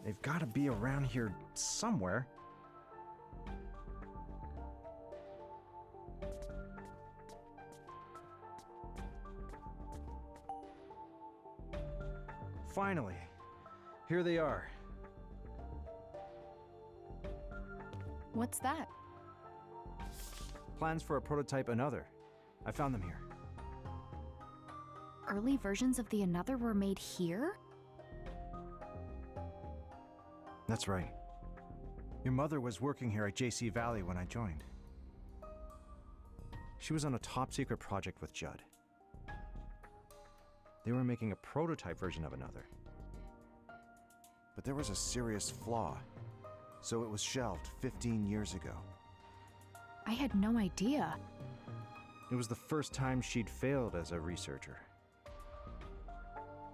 They've got to be around here somewhere. Finally, here they are. What's that? Plans for a prototype Another. I found them here. Early versions of the Another were made here? That's right. Your mother was working here at JC Valley when I joined. She was on a top-secret project with Judd. They were making a prototype version of Another. But there was a serious flaw, so it was shelved 15 years ago. I had no idea. It was the first time she'd failed as a researcher.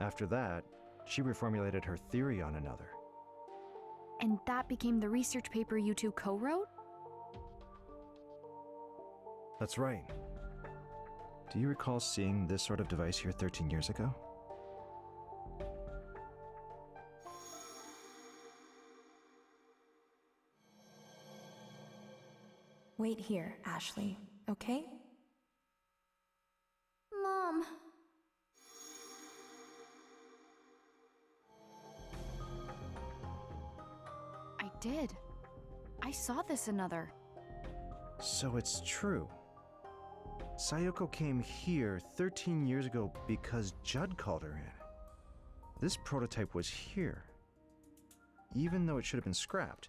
After that, she reformulated her theory on Another. And that became the research paper you two co-wrote? That's right. Do you recall seeing this sort of device here 13 years ago? Wait here, Ashley, okay? Mom. I did. I saw this Another. So it's true. Sayoko came here 13 years ago because Judd called her in. This prototype was here, even though it should have been scrapped.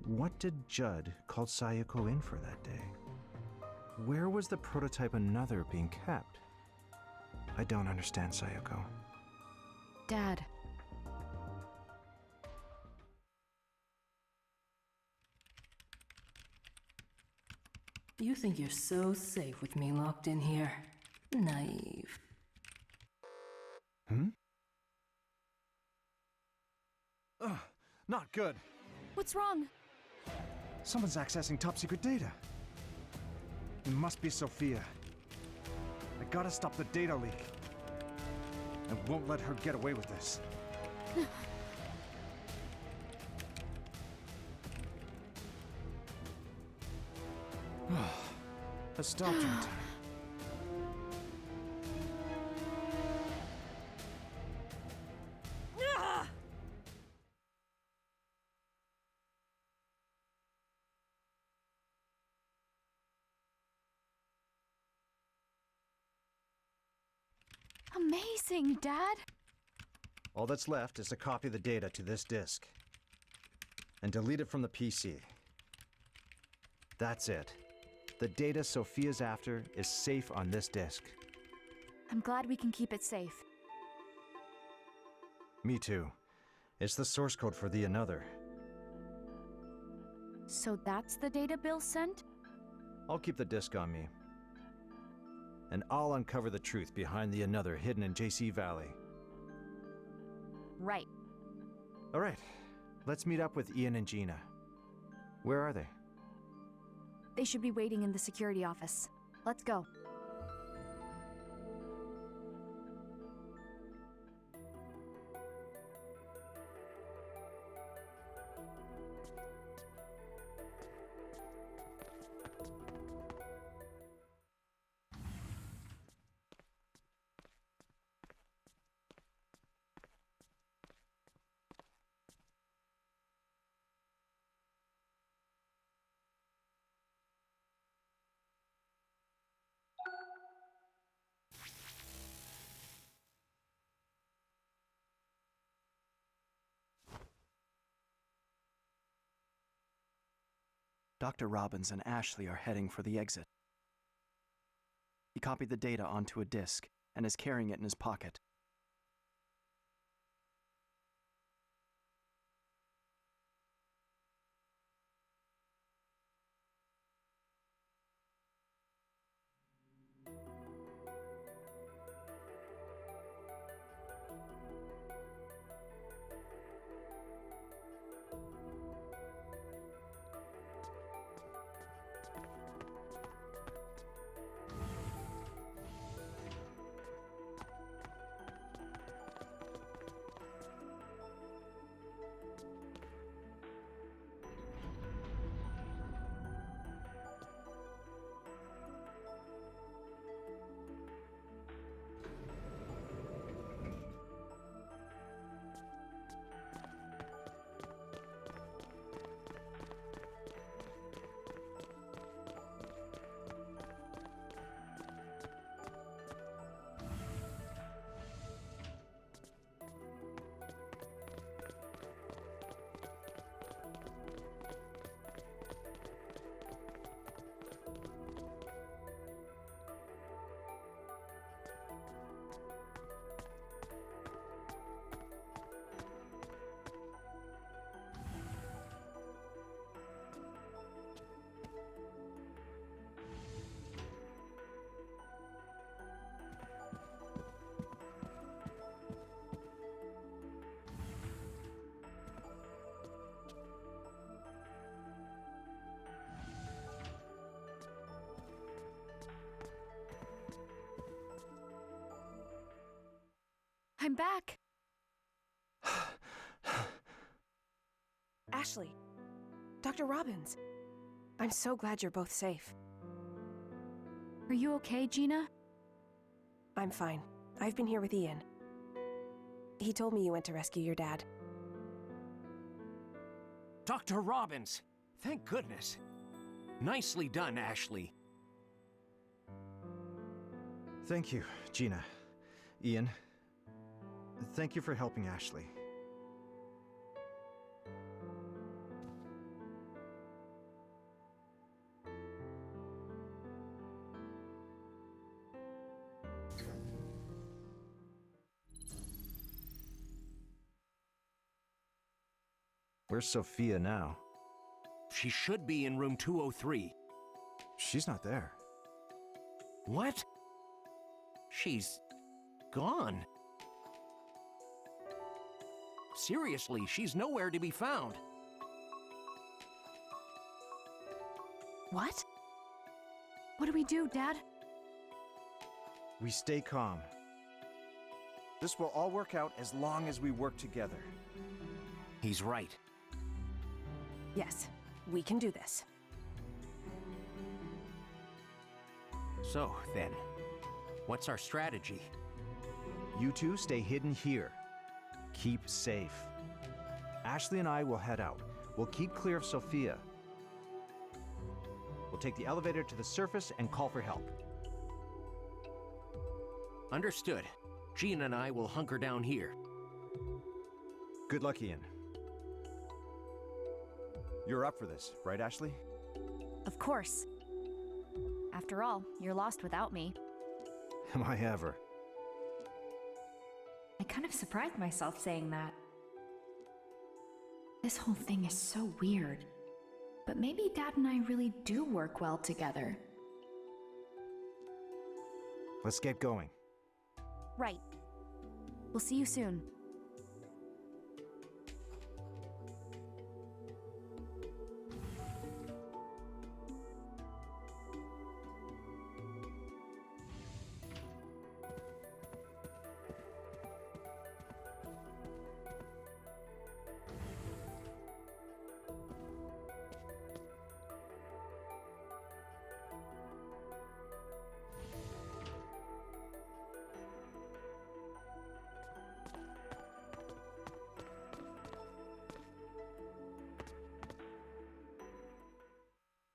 What did Judd call Sayoko in for that day? Where was the prototype Another being kept? I don't understand, Sayoko. Dad. You think you're so safe with me locked in here. Naive. Not good. What's wrong? Someone's accessing top-secret data. It must be Sophia. I gotta stop the data leak. I won't let her get away with this. I stopped her in time. Amazing, Dad! All that's left is to copy the data to this disk and delete it from the PC. That's it. The data Sophia's after is safe on this disk. I'm glad we can keep it safe. Me too. It's the source code for the Another. So that's the data Bill sent? I'll keep the disk on me. And I'll uncover the truth behind the Another hidden in JC Valley. Right. All right, let's meet up with Ian and Gina. Where are they? They should be waiting in the security office. Let's go. Dr. Robbins and Ashley are heading for the exit. He copied the data onto a disk and is carrying it in his pocket. I'm back. Ashley, Dr. Robbins, I'm so glad you're both safe. Are you okay, Gina? I'm fine. I've been here with Ian. He told me you went to rescue your dad. Dr. Robbins! Thank goodness. Nicely done, Ashley. Thank you, Gina. Ian, thank you for helping Ashley. Where's Sophia now? She should be in room 203. She's not there. What? She's gone. Seriously, she's nowhere to be found. What? What do we do, Dad? We stay calm. This will all work out as long as we work together. He's right. Yes, we can do this. So, then, what's our strategy? You two stay hidden here. Keep safe. Ashley and I will head out. We'll keep clear of Sophia. We'll take the elevator to the surface and call for help. Understood. Gina and I will hunker down here. Good luck, Ian. You're up for this, right, Ashley? Of course. After all, you're lost without me. Am I ever? I kind of surprised myself saying that. This whole thing is so weird. But maybe Dad and I really do work well together. Let's get going. Right. We'll see you soon.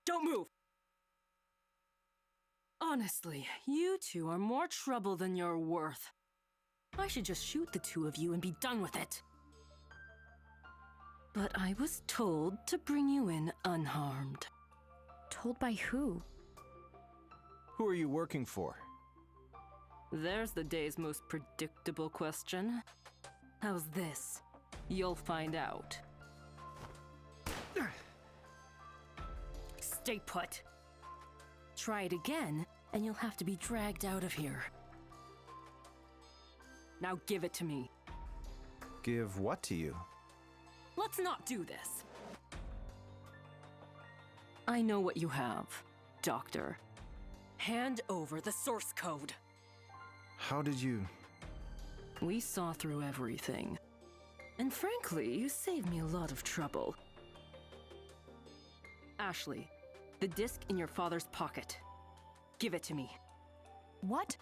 Don't move! Honestly, you two are more trouble than you're worth. I should just shoot the two of you and be done with it. But I was told to bring you in unharmed. Told by who? Who are you working for? There's the day's most predictable question. How's this? You'll find out. Stay put. Try it again, and you'll have to be dragged out of here. Now give it to me. Give what to you? Let's not do this. I know what you have, Doctor. Hand over the source code. How did you... We saw through everything. And frankly, you saved me a lot of trouble. Ashley, the disc in your father's pocket. Give it to me. What?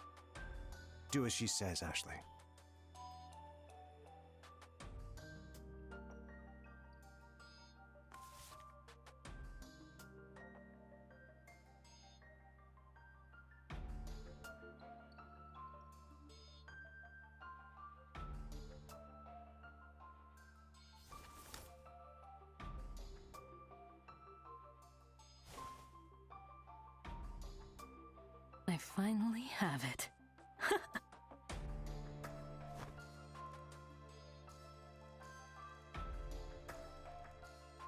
Do as she says, Ashley. I finally have it.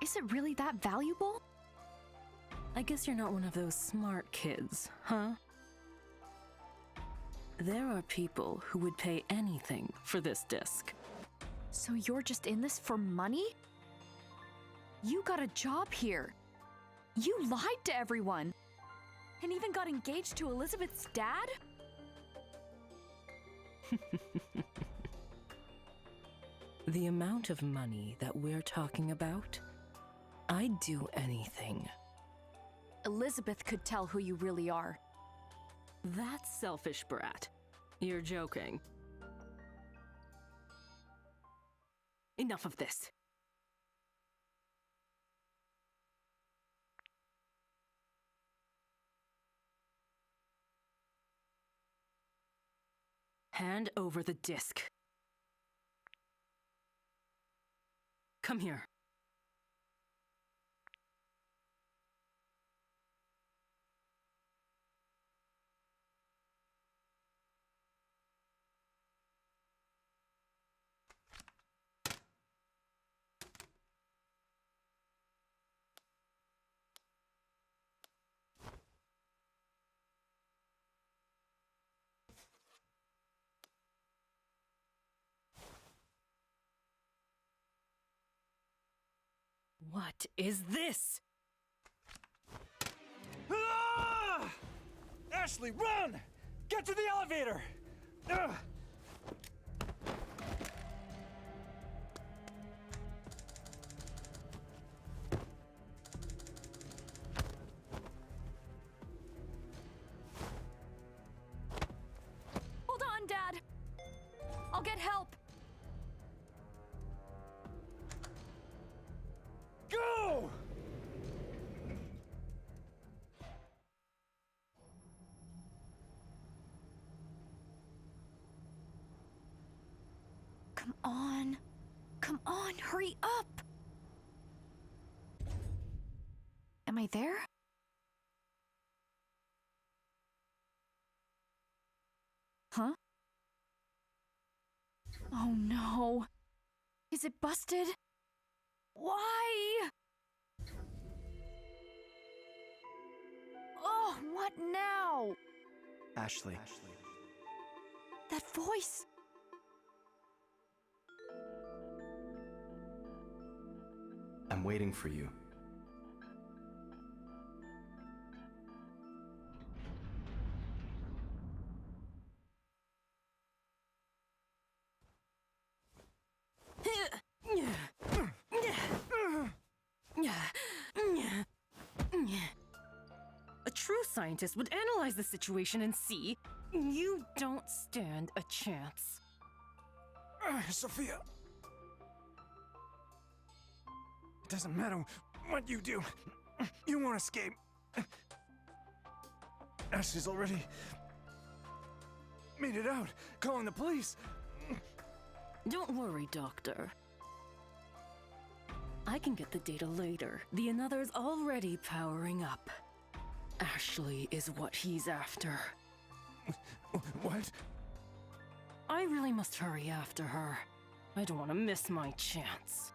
Is it really that valuable? I guess you're not one of those smart kids, huh? There are people who would pay anything for this disc. So you're just in this for money? You got a job here. You lied to everyone. And even got engaged to Elizabeth's dad? The amount of money that we're talking about, I'd do anything. Elizabeth could tell who you really are. That selfish brat. You're joking. Enough of this. Hand over the disc. Come here. What is this? Ah! Ashley, run! Get to the elevator! Ugh. Hold on, Dad. I'll get help. Go! Come on. Come on, hurry up. Am I there? Huh? Oh no. Is it busted? Why? Oh, what now? Ashley. That voice. I'm waiting for you. A true scientist would analyze the situation and see you don't stand a chance. Sophia. It doesn't matter what you do. You won't escape. Ashley's already made it out, calling the police. Don't worry, Doctor. I can get the data later. The Another's already powering up. Ashley is what he's after. What? I really must hurry after her. I don't want to miss my chance.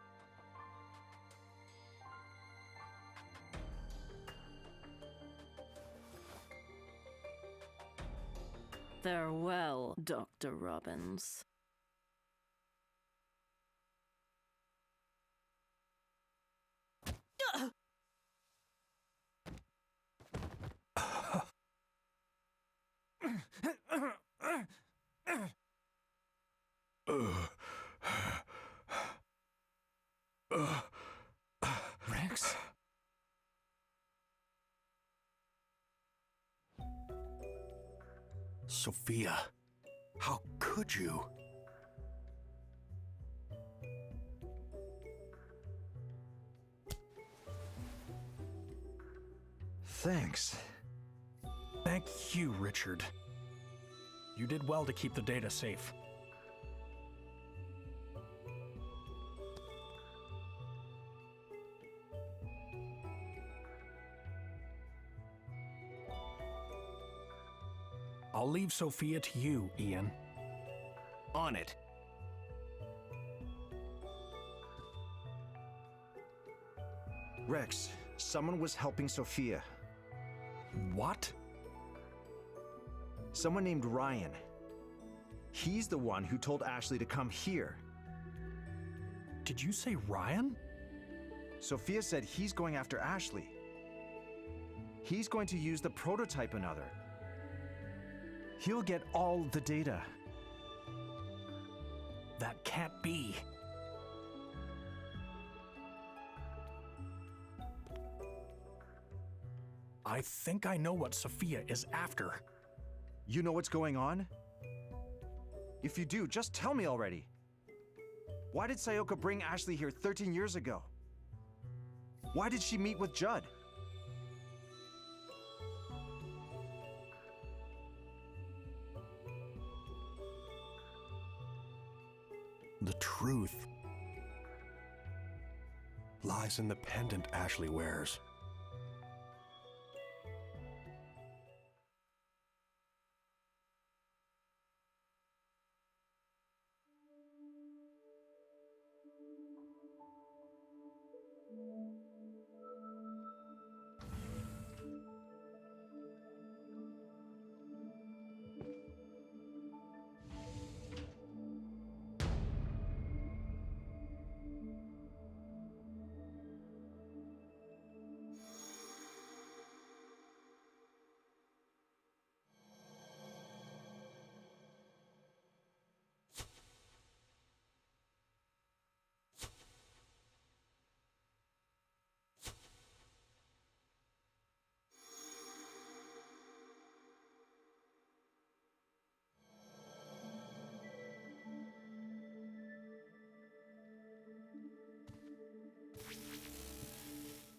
Farewell, Dr. Robbins. Rex? Sophia, how could you? Thanks. Thank you, Richard. You did well to keep the data safe. I'll leave Sophia to you, Ian. On it. Rex, someone was helping Sophia. What? Someone named Ryan. He's the one who told Ashley to come here. Did you say Ryan? Sophia said he's going after Ashley. He's going to use the prototype Another. He'll get all the data. That can't be. I think I know what Sophia is after. You know what's going on? If you do, just tell me already. Why did Sayoko bring Ashley here 13 years ago? Why did she meet with Judd? The truth lies in the pendant Ashley wears.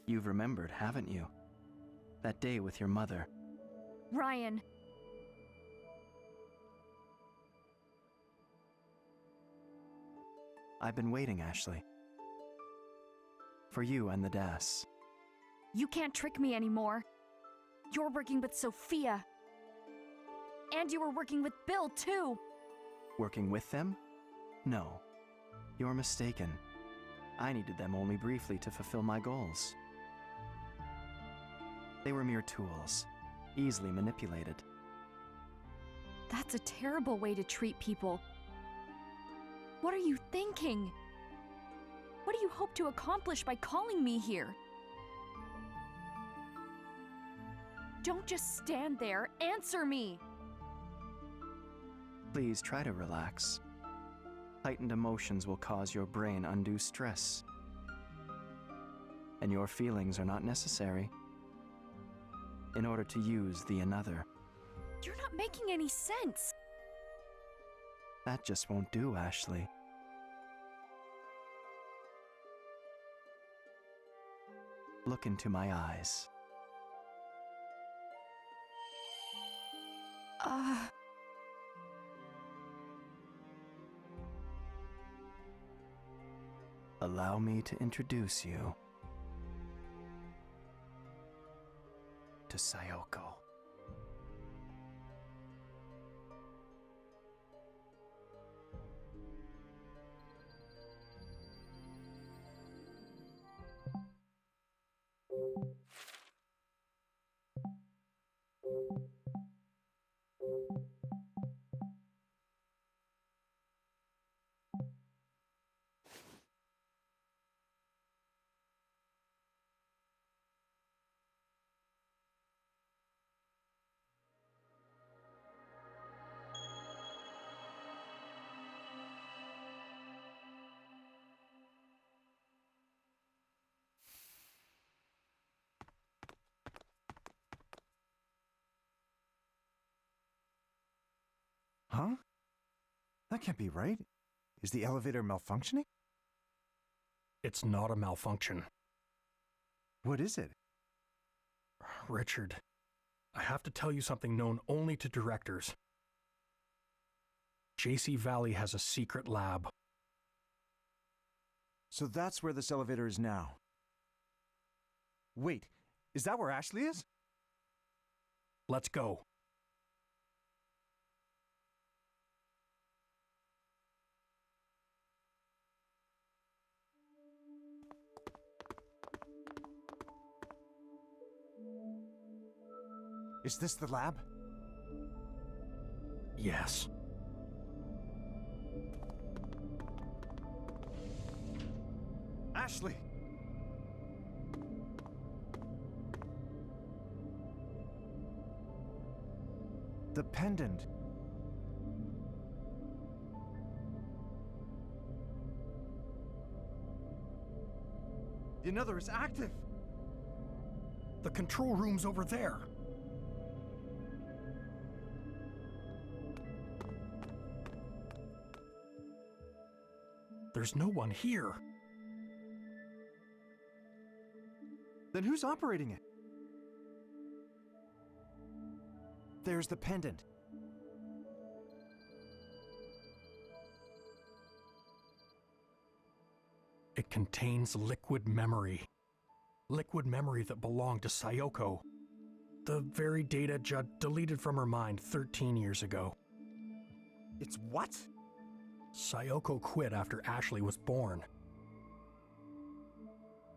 You've remembered, haven't you? That day with your mother. Ryan. I've been waiting, Ashley. For you and the Das. You can't trick me anymore. You're working with Sophia. And you were working with Bill, too. Working with them? No. You're mistaken. I needed them only briefly to fulfill my goals. They were mere tools, easily manipulated. That's a terrible way to treat people. What are you thinking? What do you hope to accomplish by calling me here? Don't just stand there. Answer me! Please try to relax. Heightened emotions will cause your brain undue stress. And your feelings are not necessary in order to use the another. You're not making any sense. That just won't do, Ashley. Look into my eyes. Allow me to introduce you to Sayoko. Huh? That can't be right. Is the elevator malfunctioning? It's not a malfunction. What is it? Richard, I have to tell you something known only to directors. JC Valley has a secret lab. So that's where this elevator is now. Wait, is that where Ashley is? Let's go. Is this the lab? Yes. Ashley! The pendant. The another is active. The control room's over there. There's no one here. Then who's operating it? There's the pendant. It contains liquid memory. Liquid memory that belonged to Sayoko. The very data Judd deleted from her mind 13 years ago. It's what? Sayoko quit after Ashley was born.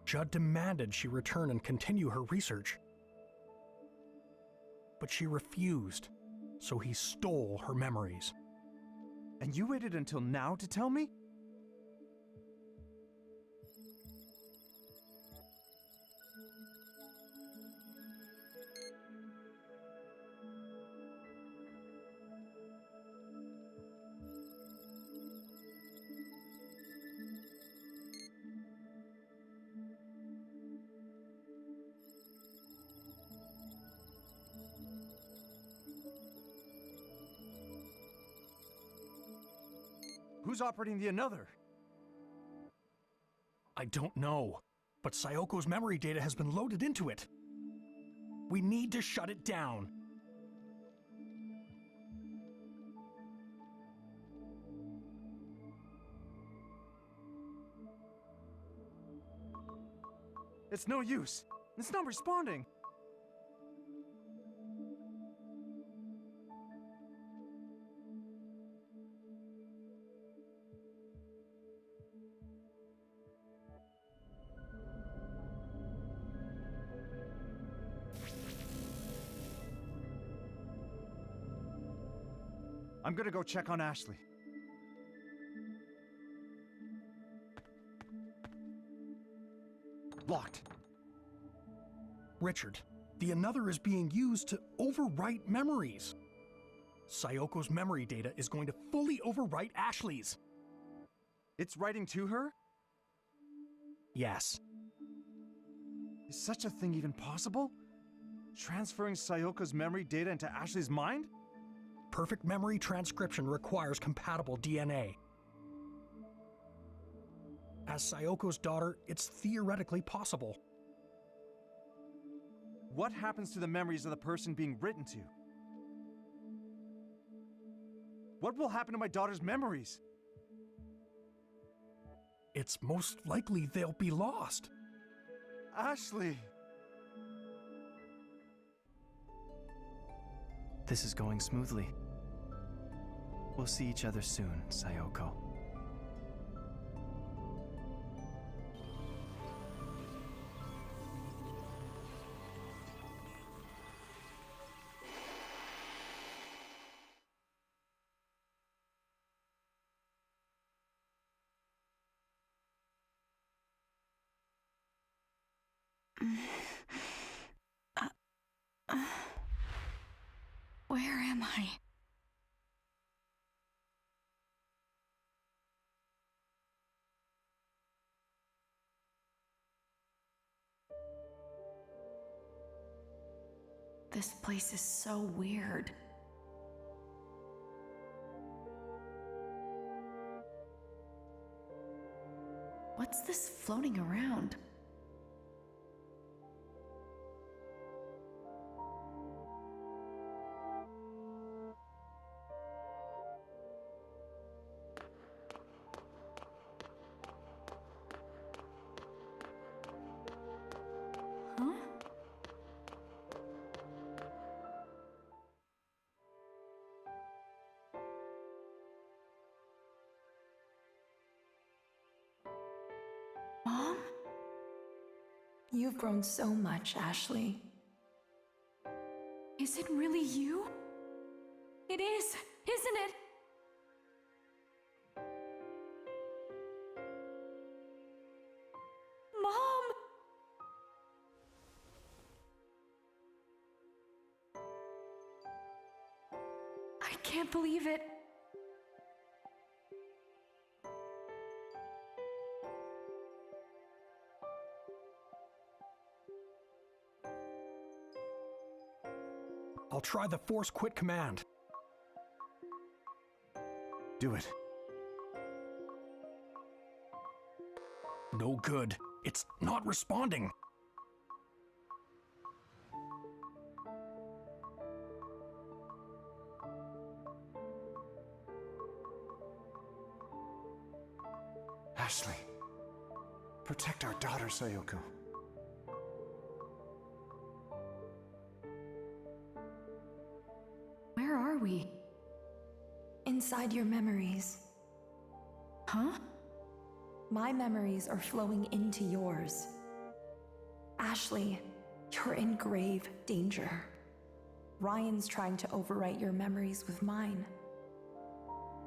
Judd demanded she return and continue her research. But she refused, so he stole her memories. And you waited until now to tell me? Who's operating the Another? I don't know, but Sayoko's memory data has been loaded into it. We need to shut it down. It's no use. It's not responding. I'm gonna go check on Ashley. Locked. Richard, the Another is being used to overwrite memories. Sayoko's memory data is going to fully overwrite Ashley's. It's writing to her? Yes. Is such a thing even possible? Transferring Sayoko's memory data into Ashley's mind? Perfect memory transcription requires compatible DNA. As Sayoko's daughter, it's theoretically possible. What happens to the memories of the person being written to? What will happen to my daughter's memories? It's most likely they'll be lost. Ashley! This is going smoothly. We'll see each other soon, Sayoko. Where am I? This place is so weird. What's this floating around? Huh? Mom? You've grown so much, Ashley. Is it really you? It is, isn't it? Mom! I can't believe it. I'll try the force quit command. Do it. No good. It's not responding. Ashley, protect our daughter, Sayoko. Where are we? Inside your memories. Huh? My memories are flowing into yours. Ashley, you're in grave danger. Ryan's trying to overwrite your memories with mine.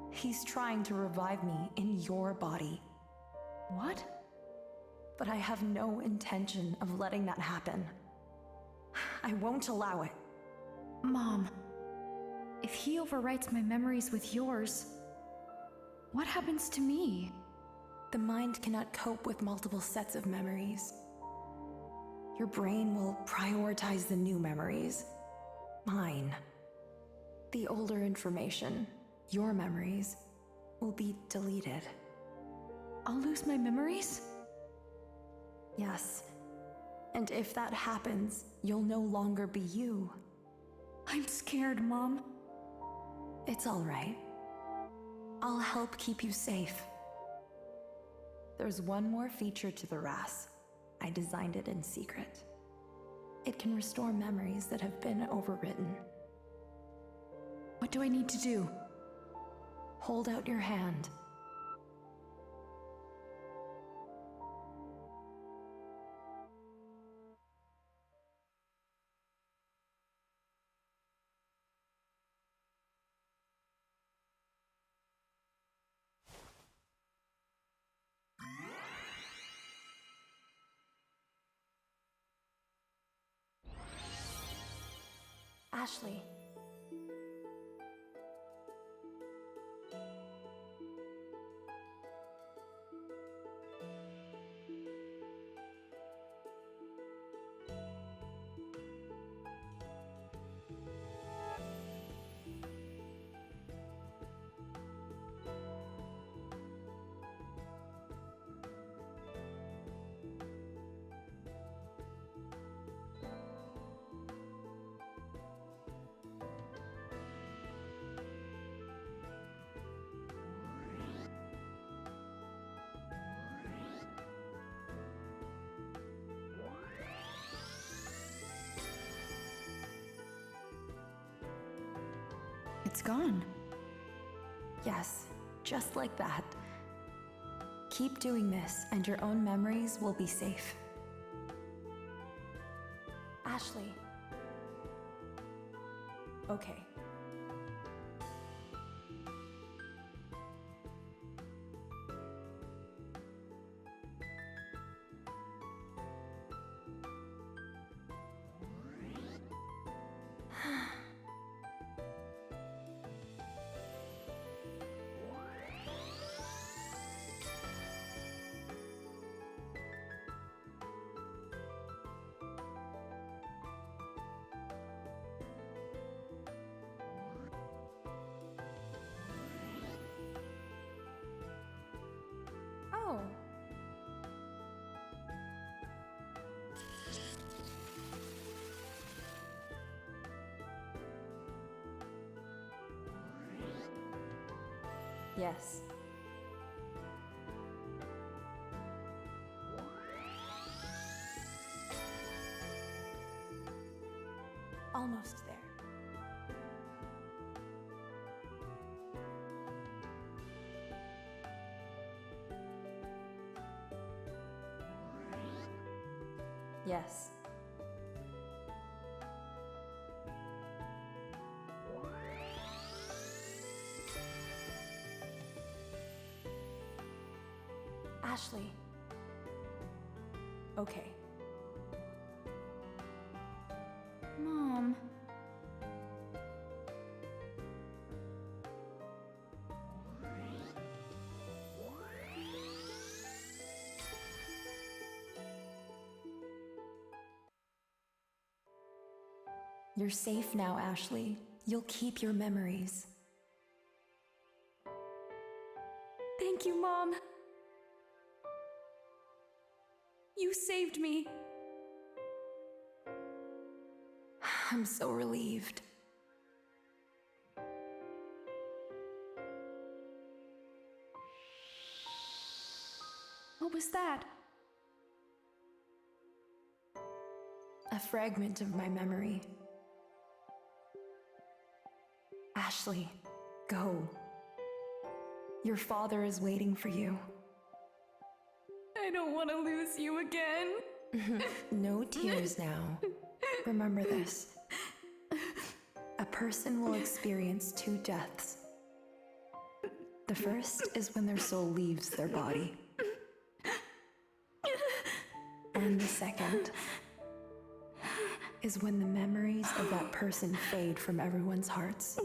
He's trying to revive me in your body. What? But I have no intention of letting that happen. I won't allow it. Mom, if he overwrites my memories with yours, what happens to me? The mind cannot cope with multiple sets of memories. Your brain will prioritize the new memories. Mine. The older information, your memories, will be deleted. I'll lose my memories? Yes. And if that happens, you'll no longer be you. I'm scared, Mom. It's all right. I'll help keep you safe. There's one more feature to the RAS. I designed it in secret. It can restore memories that have been overwritten. What do I need to do? Hold out your hand. Ashley. It's gone. Yes, just like that. Keep doing this, and your own memories will be safe. Ashley. Okay. Oh. Yes. Almost there. Yes. Ashley. Okay. Mom. You're safe now, Ashley. You'll keep your memories. Thank you, Mom. You saved me. I'm so relieved. What was that? A fragment of my memory. Ashley, go. Your father is waiting for you. I don't want to lose you again. No tears now. Remember this. A person will experience two deaths. The first is when their soul leaves their body. And the second is when the memories of that person fade from everyone's hearts.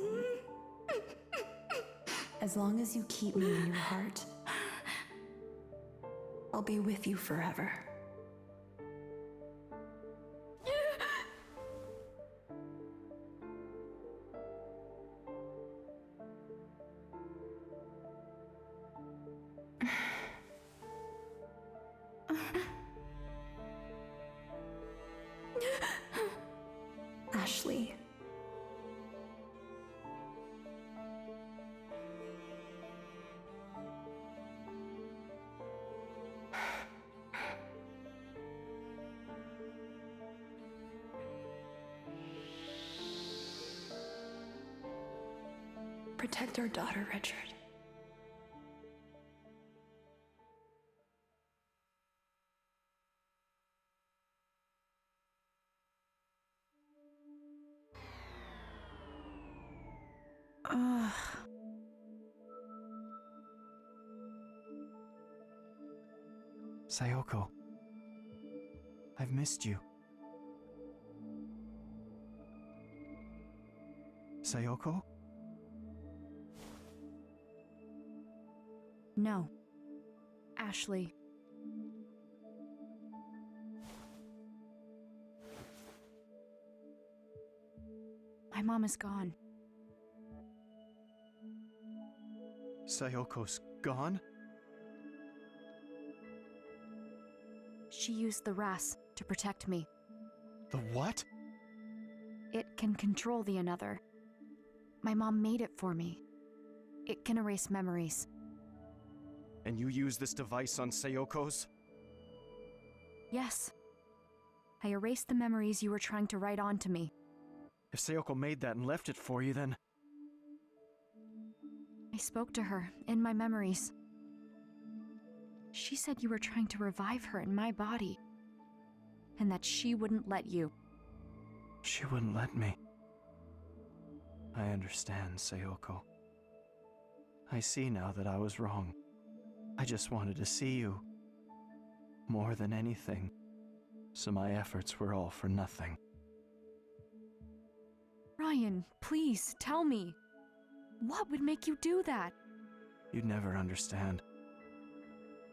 As long as you keep me in your heart, I'll be with you forever. Ashley. Protect our daughter, Richard. Sayoko, I've missed you. Sayoko? No. Ashley. My mom is gone. Sayoko's gone? She used the RAS to protect me. The what? It can control the Another. My mom made it for me. It can erase memories. And you use this device on Sayoko's? Yes. I erased the memories you were trying to write onto me. If Sayoko made that and left it for you, then... I spoke to her in my memories. She said you were trying to revive her in my body, and that she wouldn't let you. She wouldn't let me. I understand, Sayoko. I see now that I was wrong. I just wanted to see you. More than anything. So my efforts were all for nothing. Ryan, please, tell me. What would make you do that? You'd never understand.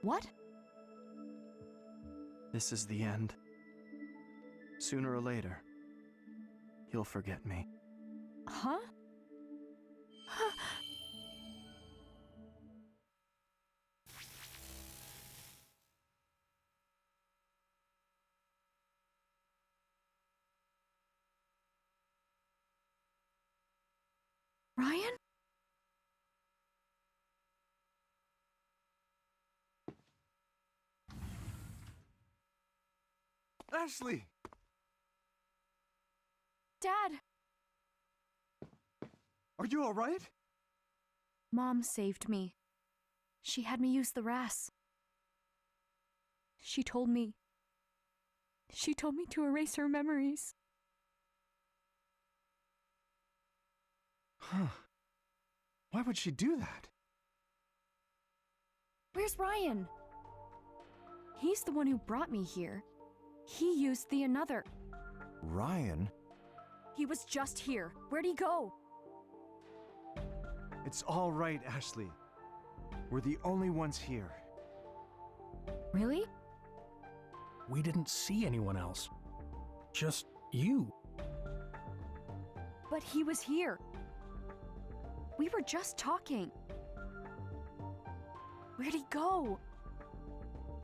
What? This is the end. Sooner or later, you'll forget me. Huh? Ryan? Ashley! Dad! Are you all right? Mom saved me. She had me use the RAS. She told me to erase her memories. Huh. Why would she do that? Where's Ryan? He's the one who brought me here. He used the Another. Ryan? He was just here. Where'd he go? It's all right, Ashley. We're the only ones here. Really? We didn't see anyone else. Just you. But he was here. We were just talking. Where'd he go?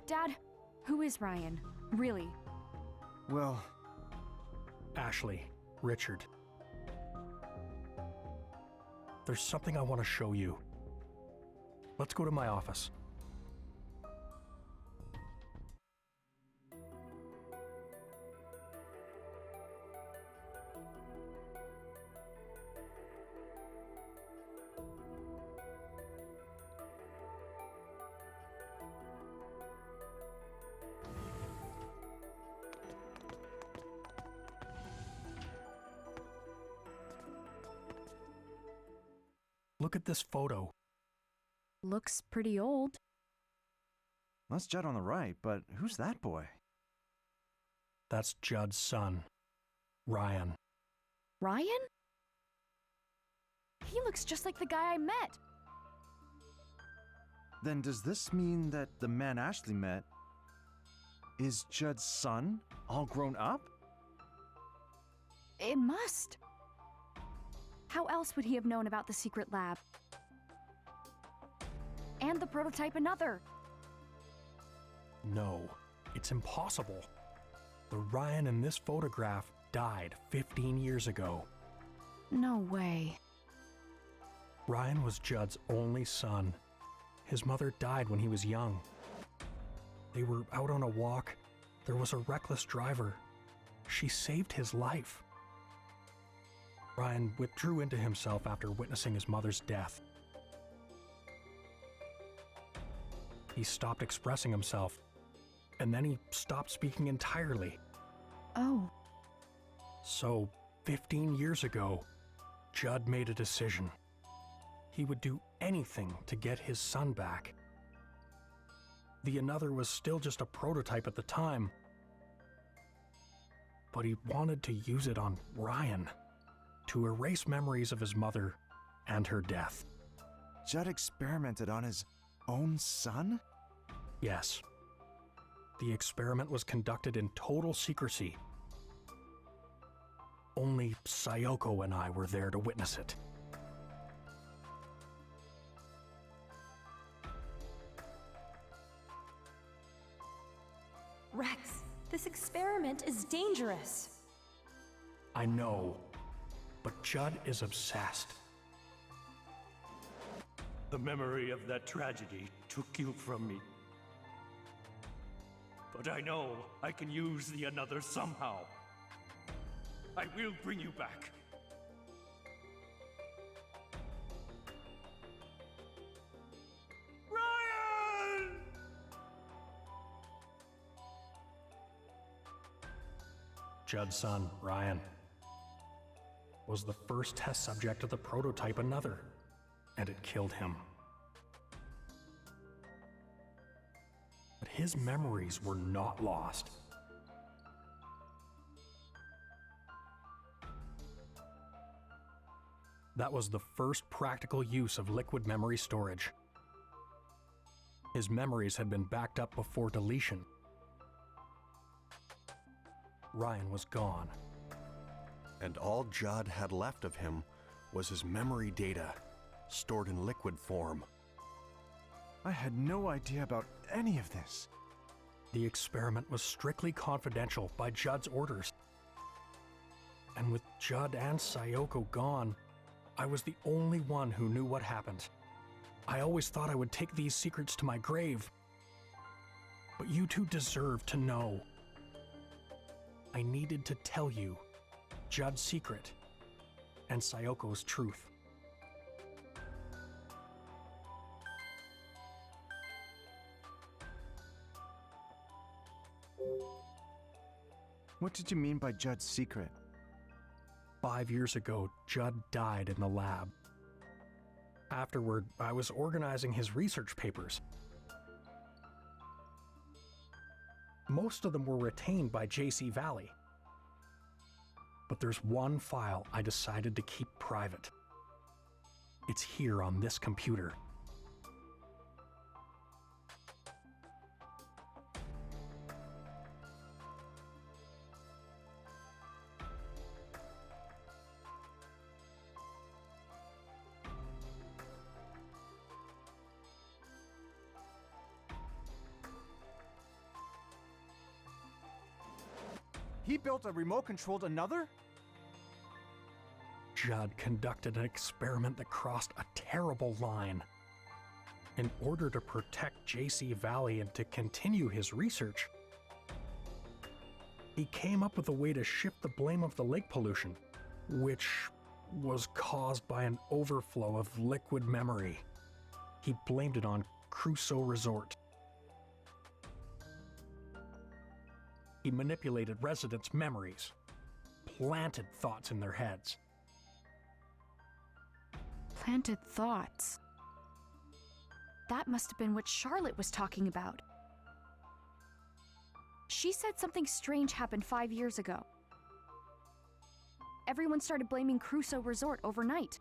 Dad, who is Ryan? Really? Well, Ashley, Richard. There's something I want to show you. Let's go to my office. Look at this photo. Looks pretty old. that's Judd on the right, but who's that boy? That's Judd's son, Ryan. Ryan? He looks just like the guy I met. Then does this mean that the man Ashley met is Judd's son, all grown up? It must. How else would he have known about the secret lab? And the prototype Another. No, it's impossible. The Ryan in this photograph died 15 years ago. No way. Ryan was Judd's only son. His mother died when he was young. They were out on a walk. There was a reckless driver. She saved his life. Ryan withdrew into himself after witnessing his mother's death. He stopped expressing himself, and then he stopped speaking entirely. Oh. So, 15 years ago, Judd made a decision. He would do anything to get his son back. The Another was still just a prototype at the time, but he wanted to use it on Ryan to erase memories of his mother and her death. Judd experimented on his own son? Yes. The experiment was conducted in total secrecy. Only Sayoko and I were there to witness it. Rex, this experiment is dangerous. I know, but Judd is obsessed. The memory of that tragedy took you from me. But I know I can use the Another somehow. I will bring you back. Ryan! Judd's son, Ryan, was the first test subject of the prototype Another, and it killed him. But his memories were not lost. That was the first practical use of liquid memory storage. His memories had been backed up before deletion. Ryan was gone. And all Judd had left of him was his memory data, stored in liquid form. I had no idea about any of this. The experiment was strictly confidential by Judd's orders. And with Judd and Sayoko gone, I was the only one who knew what happened. I always thought I would take these secrets to my grave. But you two deserve to know. I needed to tell you Judd's secret and Sayoko's truth. What did you mean by Judd's secret? 5 years ago, Judd died in the lab. Afterward, I was organizing his research papers. Most of them were retained by JC Valley. But there's one file I decided to keep private. It's here on this computer. He built a remote-controlled Another? Judd conducted an experiment that crossed a terrible line. In order to protect JC Valley and to continue his research, he came up with a way to shift the blame of the lake pollution, which was caused by an overflow of liquid memory. He blamed it on Crusoe Resort. He manipulated residents' memories, planted thoughts in their heads. Planted thoughts. That must have been what Charlotte was talking about. She said something strange happened 5 years ago. Everyone started blaming Crusoe Resort overnight.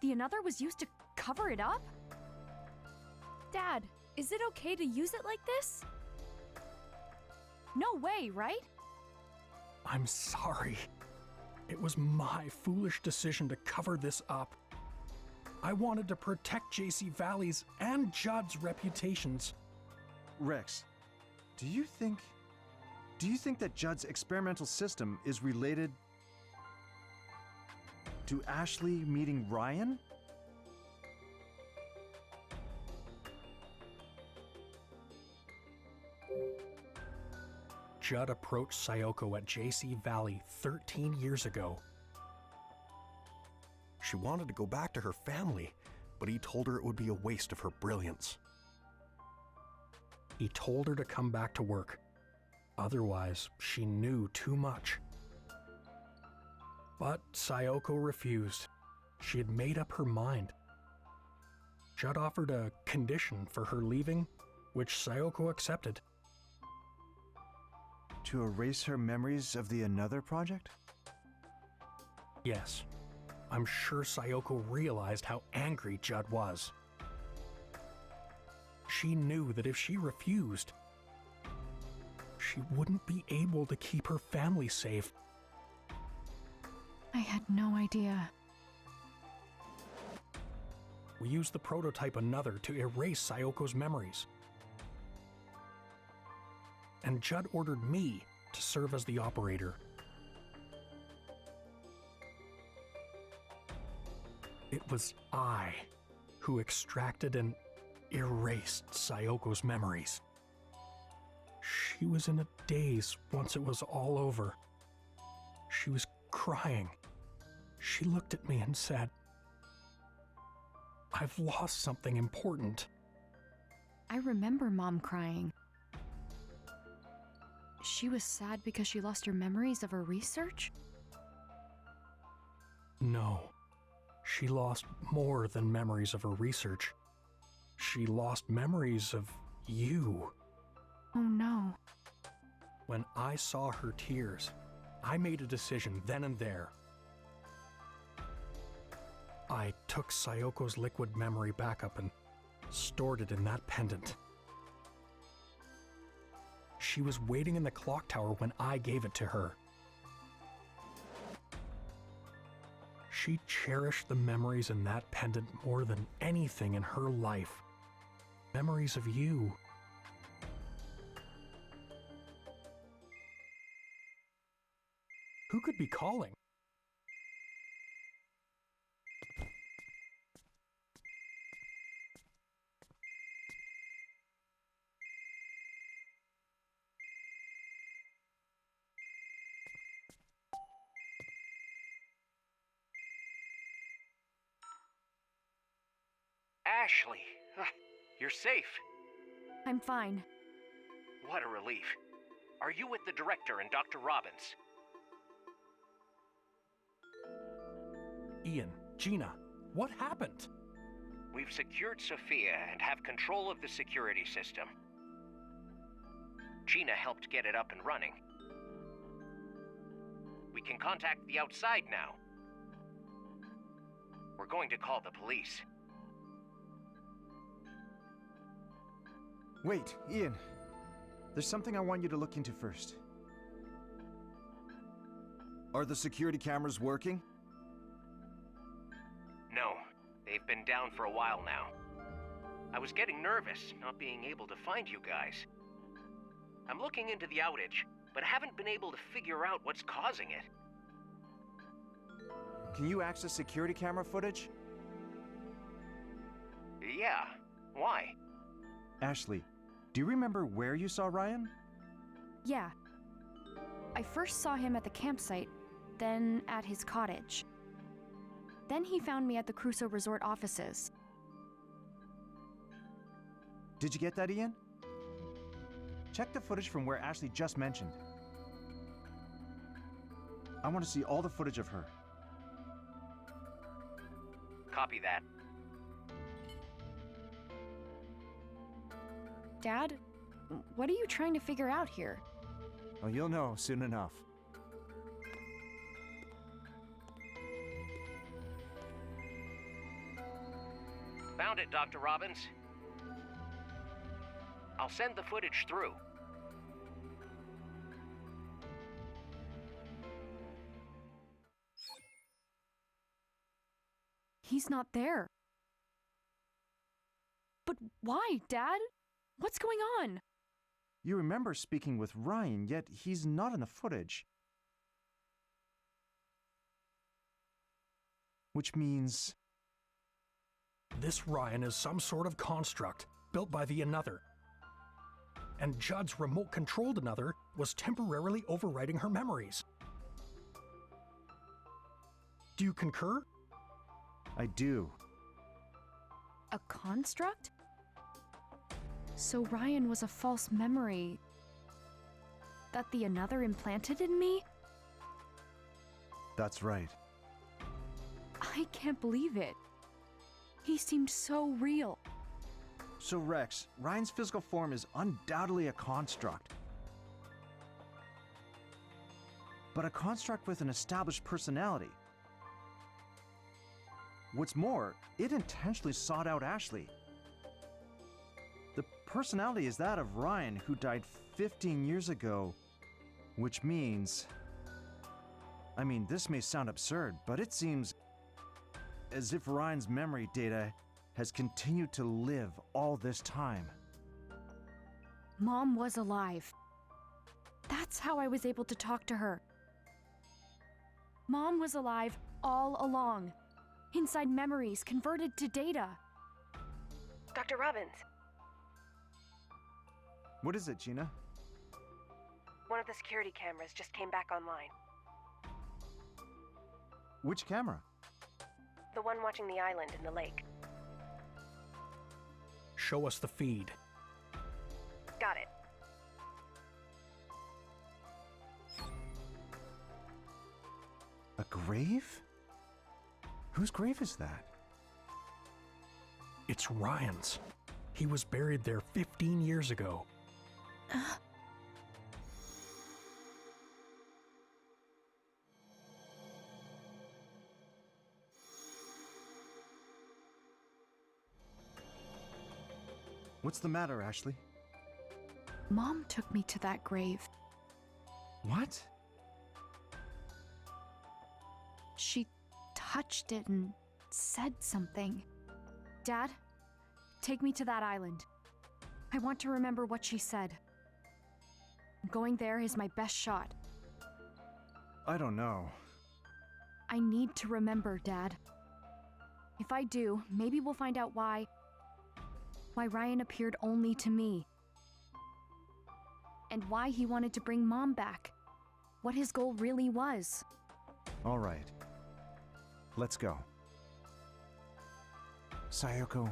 The Another was used to cover it up? Dad, is it okay to use it like this? No way, right? I'm sorry. It was my foolish decision to cover this up. I wanted to protect JC Valley's and Judd's reputations. Rex, do you think that Judd's experimental system is related to Ashley meeting Ryan? Judd approached Sayoko at JC Valley 13 years ago. She wanted to go back to her family, but he told her it would be a waste of her brilliance. He told her to come back to work. Otherwise, she knew too much. But Sayoko refused. She had made up her mind. Judd offered a condition for her leaving, which Sayoko accepted. To erase her memories of the Another project? Yes. I'm sure Sayoko realized how angry Judd was. She knew that if she refused, she wouldn't be able to keep her family safe. I had no idea. We used the prototype Another to erase Sayoko's memories. And Judd ordered me to serve as the operator. It was I who extracted and erased Sayoko's memories. She was in a daze once it was all over. She was crying. She looked at me and said, "I've lost something important." I remember Mom crying. She was sad because she lost her memories of her research? No. She lost more than memories of her research. She lost memories of you. Oh no. When I saw her tears, I made a decision then and there. I took Sayoko's liquid memory backup and stored it in that pendant. She was waiting in the clock tower when I gave it to her. She cherished the memories in that pendant more than anything in her life. Memories of you. Who could be calling? Ashley, you're safe. I'm fine. What a relief. Are you with the director and Dr. Robbins? Ian, Gina, what happened? We've secured Sophia and have control of the security system. Gina helped get it up and running. We can contact the outside now. We're going to call the police. Wait, Ian. There's something I want you to look into first. Are the security cameras working? No, they've been down for a while now. I was getting nervous, not being able to find you guys. I'm looking into the outage, but haven't been able to figure out what's causing it. Can you access security camera footage? Yeah, why? Ashley, do you remember where you saw Ryan? Yeah. I first saw him at the campsite, then at his cottage. Then he found me at the Crusoe Resort offices. Did you get that, Ian? Check the footage from where Ashley just mentioned. I want to see all the footage of her. Copy that. Dad, what are you trying to figure out here? Oh, you'll know soon enough. Found it, Dr. Robbins. I'll send the footage through. He's not there. But why, Dad? What's going on? You remember speaking with Ryan, yet he's not in the footage. Which means... This Ryan is some sort of construct built by the Another. And Judd's remote-controlled Another was temporarily overwriting her memories. Do you concur? I do. A construct? So Ryan was a false memory that the Another implanted in me? That's right. I can't believe it. He seemed so real. So Rex, Ryan's physical form is undoubtedly a construct. But a construct with an established personality. What's more, it intentionally sought out Ashley. The personality is that of Ryan, who died 15 years ago, which means... I mean, this may sound absurd, but it seems as if Ryan's memory data has continued to live all this time. Mom was alive. That's how I was able to talk to her. Mom was alive all along, inside memories converted to data. Dr. Robbins, What is it, Gina? one of the security cameras just came back online. Which camera? The one watching the island in the lake. Show us the feed. Got it. A grave? Whose grave is that? It's Ryan's. He was buried there 15 years ago. What's the matter, Ashley? Mom took me to that grave. What? She touched it and said something. Dad, take me to that island. I want to remember what she said. Going there is my best shot. I don't know. I need to remember, Dad. If I do, maybe we'll find out why Ryan appeared only to me. And why he wanted to bring Mom back. What his goal really was. All right. Let's go. Sayoko,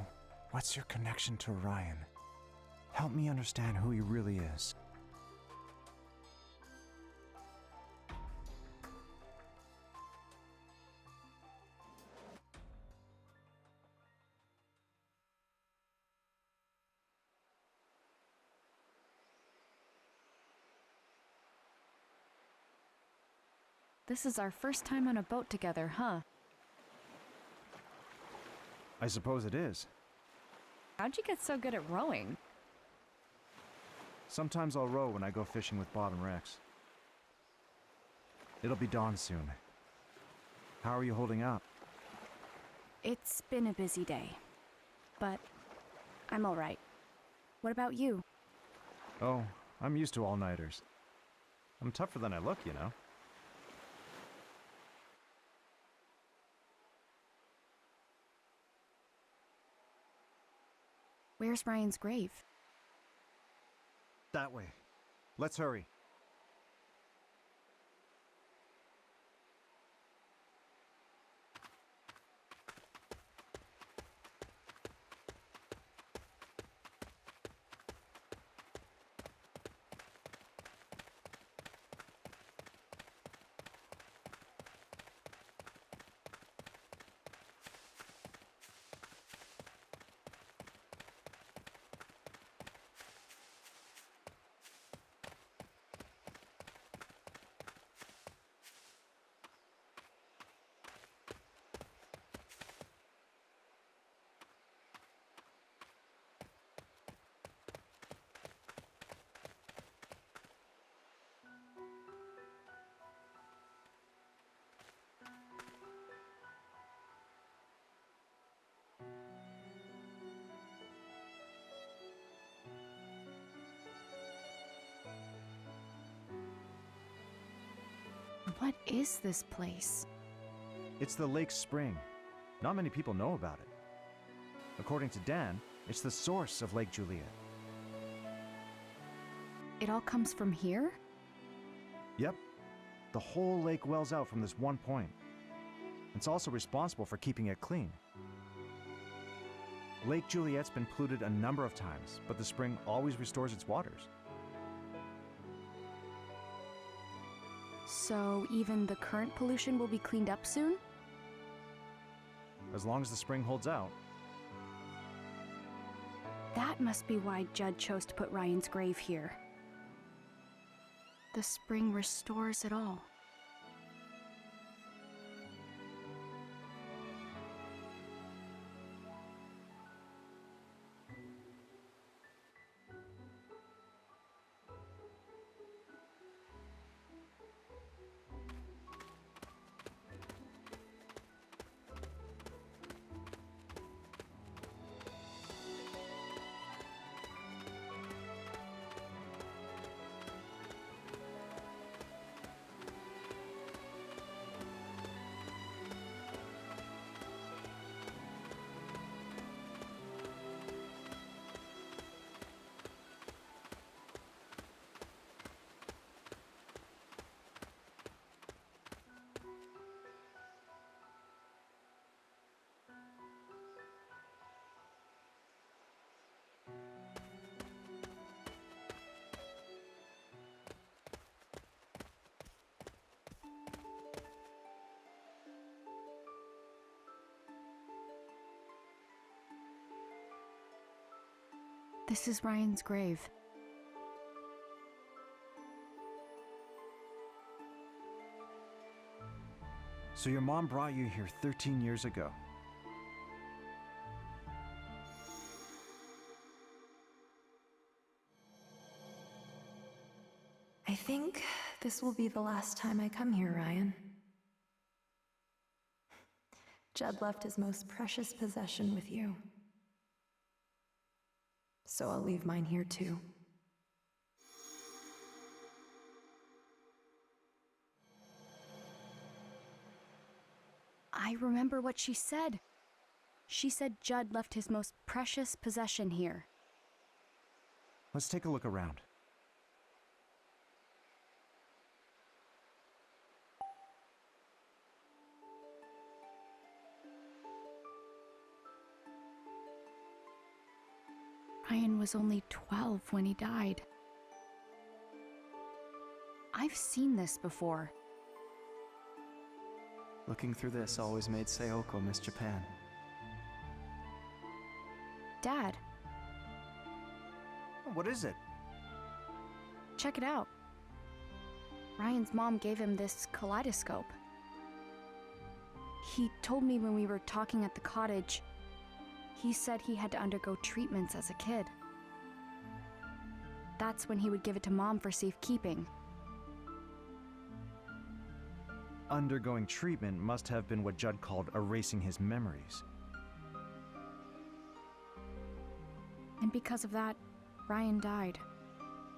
what's your connection to Ryan? Help me understand who he really is. This is our first time on a boat together, huh? I suppose it is. How'd you get so good at rowing? Sometimes I'll row when I go fishing with Bob and Rex. It'll be dawn soon. How are you holding up? It's been a busy day, but I'm all right. What about you? Oh, I'm used to all-nighters. I'm tougher than I look, you know. Where's Ryan's grave? That way. Let's hurry. What is this place? It's the lake spring. Not many people know about it. According to Dan, it's the source of Lake Juliet. It all comes from here? Yep. The whole lake wells out from this one point. It's also responsible for keeping it clean. Lake Juliet's been polluted a number of times, but the spring always restores its waters. So even the current pollution will be cleaned up soon? As long as the spring holds out. That must be why Judd chose to put Ryan's grave here. The spring restores it all. This is Ryan's grave. So your mom brought you here 13 years ago. I think this will be the last time I come here, Ryan. Judd left his most precious possession with you. So I'll leave mine here too. I remember what she said. She said Judd left his most precious possession here. Let's take a look around. Ryan was only 12 when he died. I've seen this before. Looking through this always made Sayoko miss Japan. Dad, What is it? check it out. Ryan's mom gave him this kaleidoscope. He told me when we were talking at the cottage, he said he had to undergo treatments as a kid. That's when he would give it to Mom for safekeeping. Undergoing treatment must have been what Judd called erasing his memories. And because of that, Ryan died.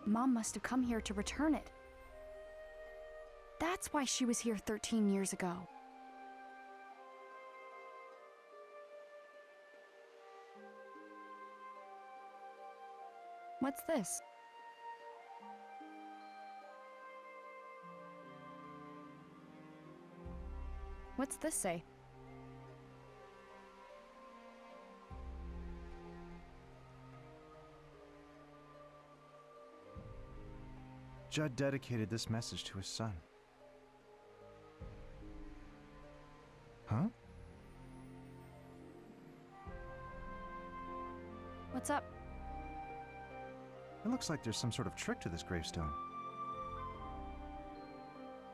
Mom must have come here to return it. That's why she was here 13 years ago. What's this? What's this say? Judd dedicated this message to his son. Huh? What's up? It looks like there's some sort of trick to this gravestone.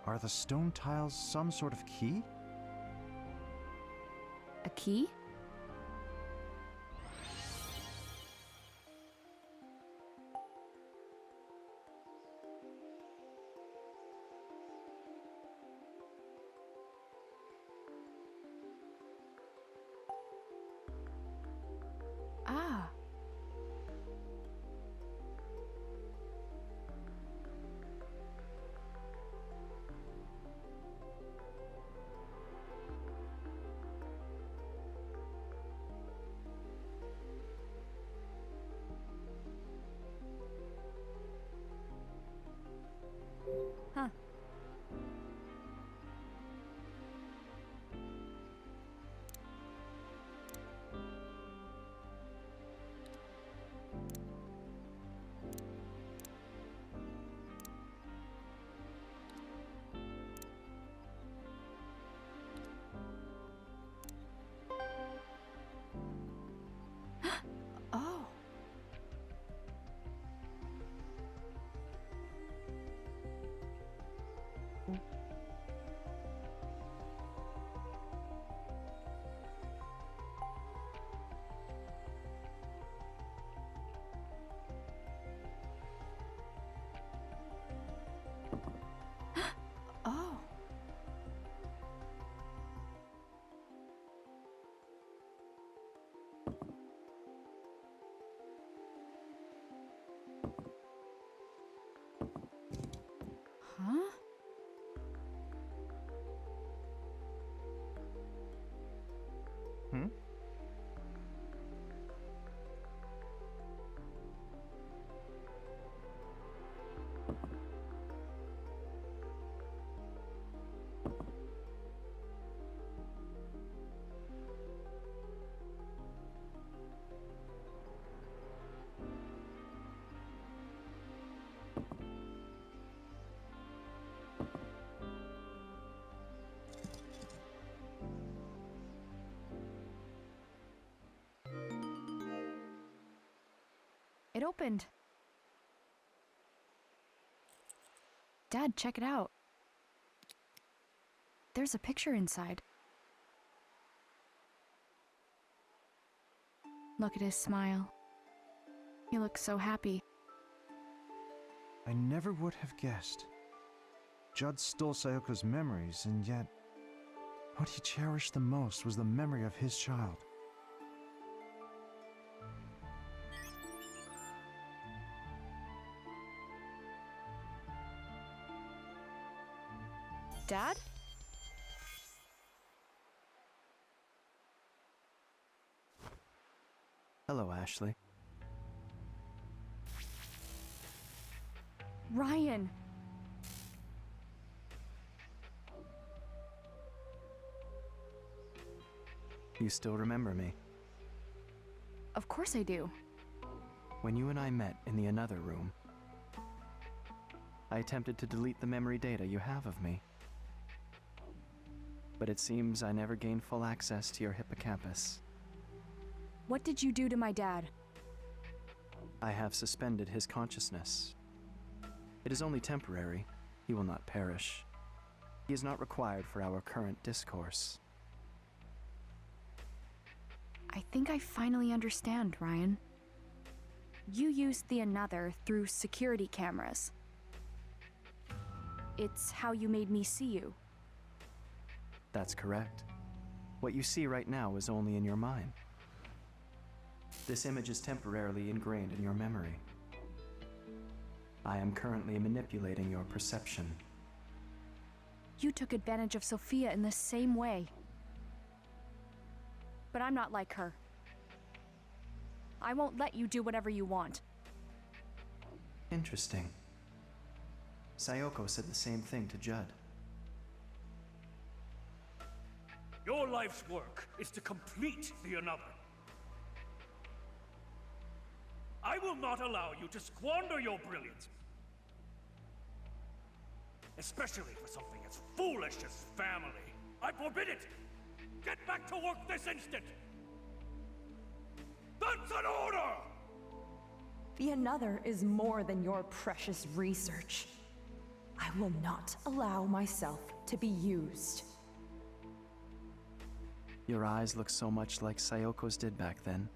Are the stone tiles some sort of key? A key? Ah. Huh. Oh. Oh. Huh? Hmm? It opened. Dad, check it out. There's a picture inside. Look at his smile. He looks so happy. I never would have guessed. Judd stole Sayoko's memories, and yet, what he cherished the most was the memory of his child. Dad? Hello, Ashley. Ryan! You still remember me? Of course I do. When you and I met in the Another room, I attempted to delete the memory data you have of me. But it seems I never gained full access to your hippocampus. What did you do to my dad? I have suspended his consciousness. It is only temporary. He will not perish. He is not required for our current discourse. I think I finally understand, Ryan. You used the Another through security cameras. It's how you made me see you. That's correct. What you see right now is only in your mind. This image is temporarily ingrained in your memory. I am currently manipulating your perception. You took advantage of Sophia in the same way. But I'm not like her. I won't let you do whatever you want. Interesting. Sayoko said the same thing to Judd. Your life's work is to complete the Another. I will not allow you to squander your brilliance. Especially for something as foolish as family. I forbid it! Get back to work this instant! That's an order! The Another is more than your precious research. I will not allow myself to be used. Your eyes look so much like Sayoko's did back then.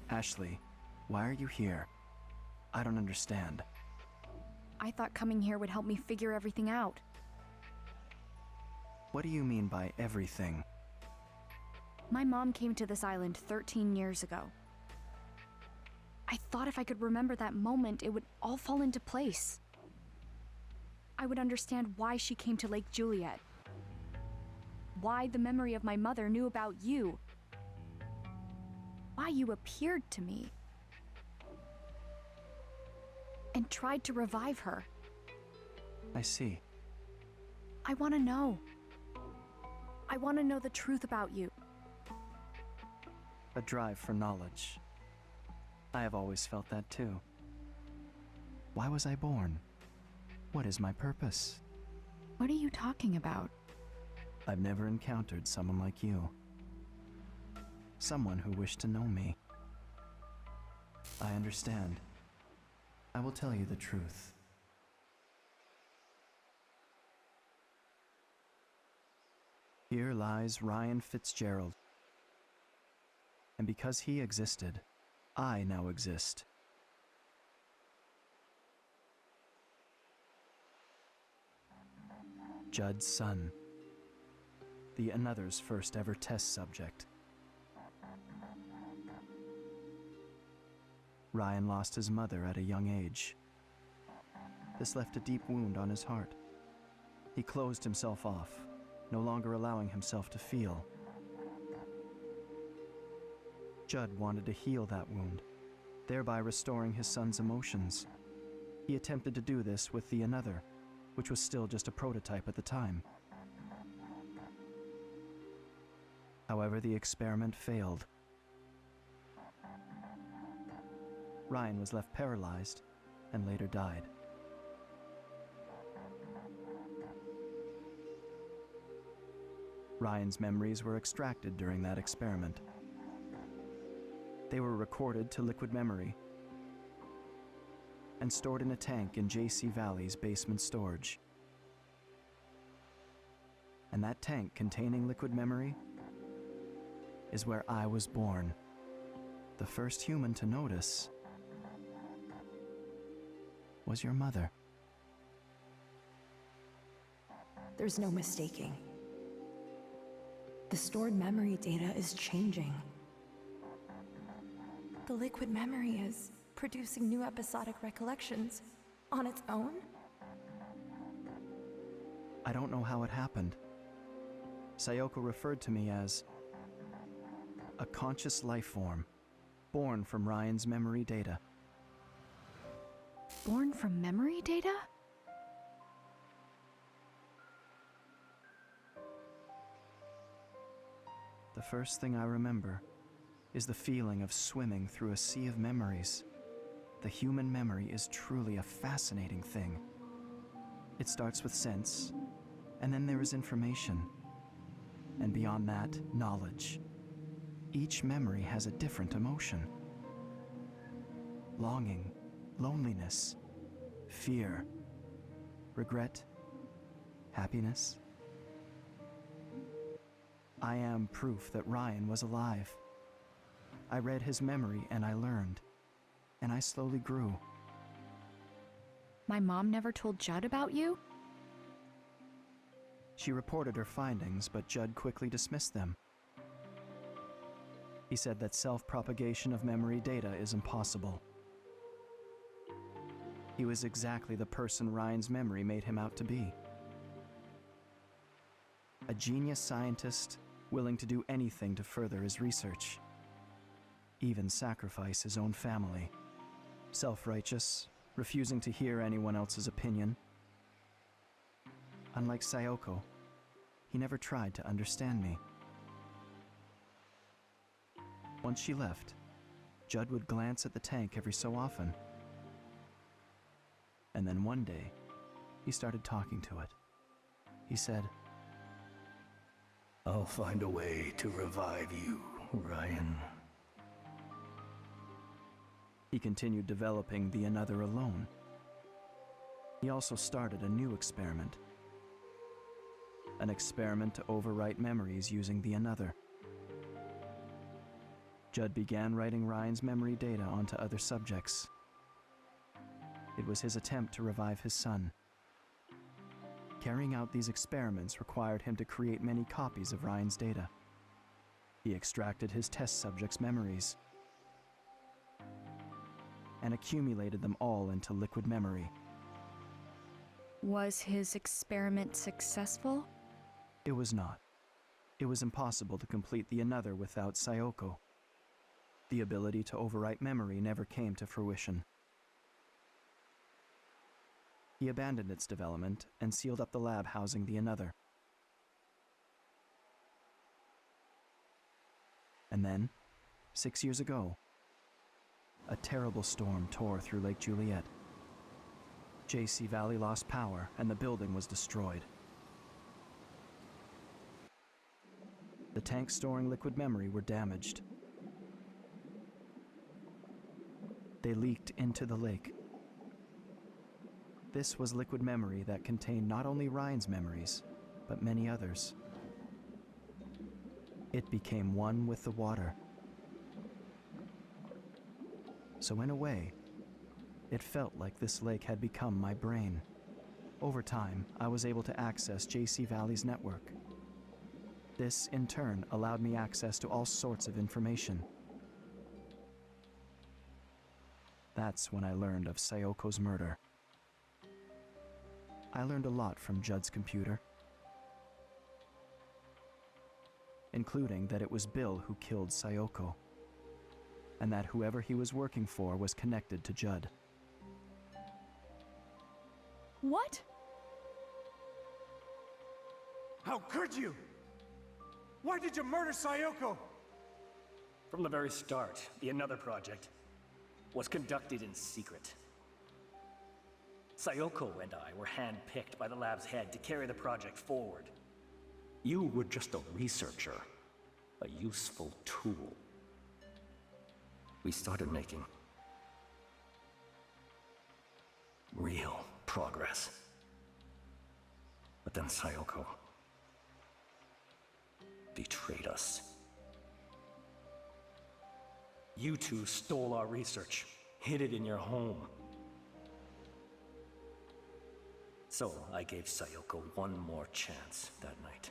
Ashley, why are you here? I don't understand. I thought coming here would help me figure everything out. What do you mean by everything? My mom came to this island 13 years ago. I thought if I could remember that moment, it would all fall into place. I would understand why she came to Lake Juliet. Why the memory of my mother knew about you. Why you appeared to me. And tried to revive her. I see. I want to know. I want to know the truth about you. A drive for knowledge. I have always felt that too. Why was I born? What is my purpose? What are you talking about? I've never encountered someone like you. Someone who wished to know me. I understand. I will tell you the truth. Here lies Ryan Fitzgerald. And because he existed, I now exist. Judd's son. The Another's first ever test subject. Ryan lost his mother at a young age. This left a deep wound on his heart. He closed himself off, no longer allowing himself to feel. Judd wanted to heal that wound, thereby restoring his son's emotions. He attempted to do this with the Another, which was still just a prototype at the time. However, the experiment failed. Ryan was left paralyzed and later died. Ryan's memories were extracted during that experiment. They were recorded to liquid memory and stored in a tank in JC Valley's basement storage. And that tank containing liquid memory is where I was born. The first human to notice was your mother. There's no mistaking. The stored memory data is changing. The liquid memory is producing new episodic recollections on its own? I don't know how it happened. Sayoko referred to me as a conscious life form, born from Ryan's memory data. Born from memory data? The first thing I remember is the feeling of swimming through a sea of memories. The human memory is truly a fascinating thing. It starts with sense, and then there is information. And beyond that, knowledge. Each memory has a different emotion. Longing, loneliness, fear, regret, happiness. I am proof that Ryan was alive. I read his memory and I learned, and I slowly grew. My mom never told Judd about you? She reported her findings, but Judd quickly dismissed them. He said that self-propagation of memory data is impossible. He was exactly the person Ryan's memory made him out to be. A genius scientist willing to do anything to further his research, even sacrifice his own family. Self-righteous, refusing to hear anyone else's opinion. Unlike Sayoko, he never tried to understand me. Once she left, Judd would glance at the tank every so often. And then one day, he started talking to it. He said, "I'll find a way to revive you, Ryan." He continued developing the Another alone. He also started a new experiment. An experiment to overwrite memories using the Another. Judd began writing Ryan's memory data onto other subjects. It was his attempt to revive his son. Carrying out these experiments required him to create many copies of Ryan's data. He extracted his test subjects' memories and accumulated them all into liquid memory. Was his experiment successful? It was not. It was impossible to complete the Another without Sayoko. The ability to overwrite memory never came to fruition. He abandoned its development and sealed up the lab housing the Another. And then, 6 years ago, a terrible storm tore through Lake Juliet. JC Valley lost power and the building was destroyed. The tanks storing liquid memory were damaged. They leaked into the lake. This was liquid memory that contained not only Ryan's memories, but many others. It became one with the water. So in a way, it felt like this lake had become my brain. Over time, I was able to access JC Valley's network. This, in turn, allowed me access to all sorts of information. That's when I learned of Sayoko's murder. I learned a lot from Judd's computer, including that it was Bill who killed Sayoko, and that whoever he was working for was connected to Judd. What? How could you? Why did you murder Sayoko? From the very start, the Another project was conducted in secret. Sayoko and I were handpicked by the lab's head to carry the project forward. You were just a researcher, a useful tool. We started making real progress. But then Sayoko betrayed us. You two stole our research, hid it in your home. So I gave Sayoko one more chance that night.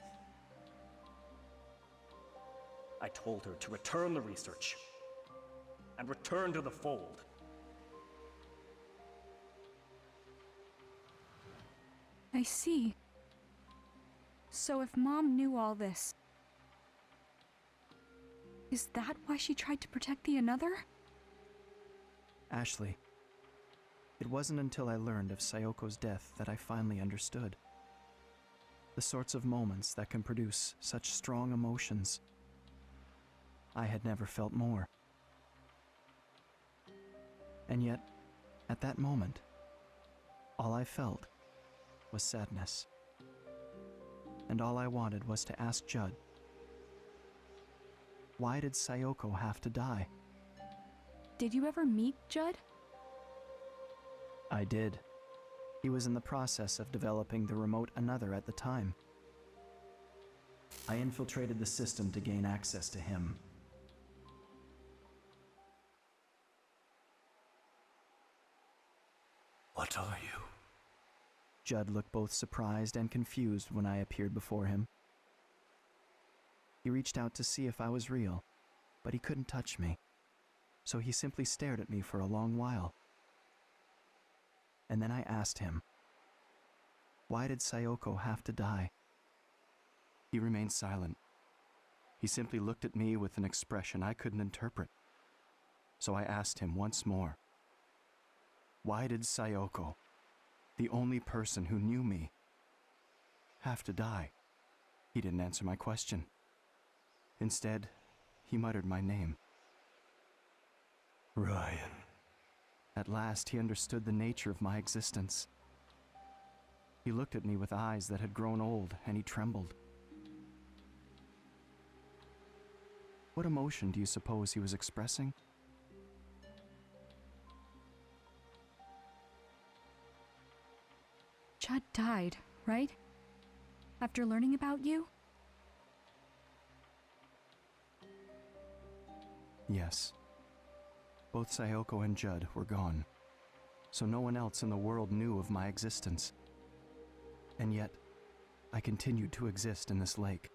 I told her to return the research and return to the fold. I see. So if Mom knew all this, is that why she tried to protect the Another? Ashley, it wasn't until I learned of Sayoko's death that I finally understood. The sorts of moments that can produce such strong emotions. I had never felt more. And yet, at that moment, all I felt was sadness. And all I wanted was to ask Judd, why did Sayoko have to die? Did you ever meet Judd? I did. He was in the process of developing the remote Another at the time. I infiltrated the system to gain access to him. What are you? Judd looked both surprised and confused when I appeared before him. He reached out to see if I was real, but he couldn't touch me, so he simply stared at me for a long while. And then I asked him, why did Sayoko have to die? He remained silent. He simply looked at me with an expression I couldn't interpret. So I asked him once more, why did Sayoko, the only person who knew me, have to die? He didn't answer my question. Instead, he muttered my name. Ryan. At last, he understood the nature of my existence. He looked at me with eyes that had grown old, and he trembled. What emotion do you suppose he was expressing? Judd died, right? After learning about you? Yes. Both Sayoko and Judd were gone, so no one else in the world knew of my existence. And yet, I continued to exist in this lake.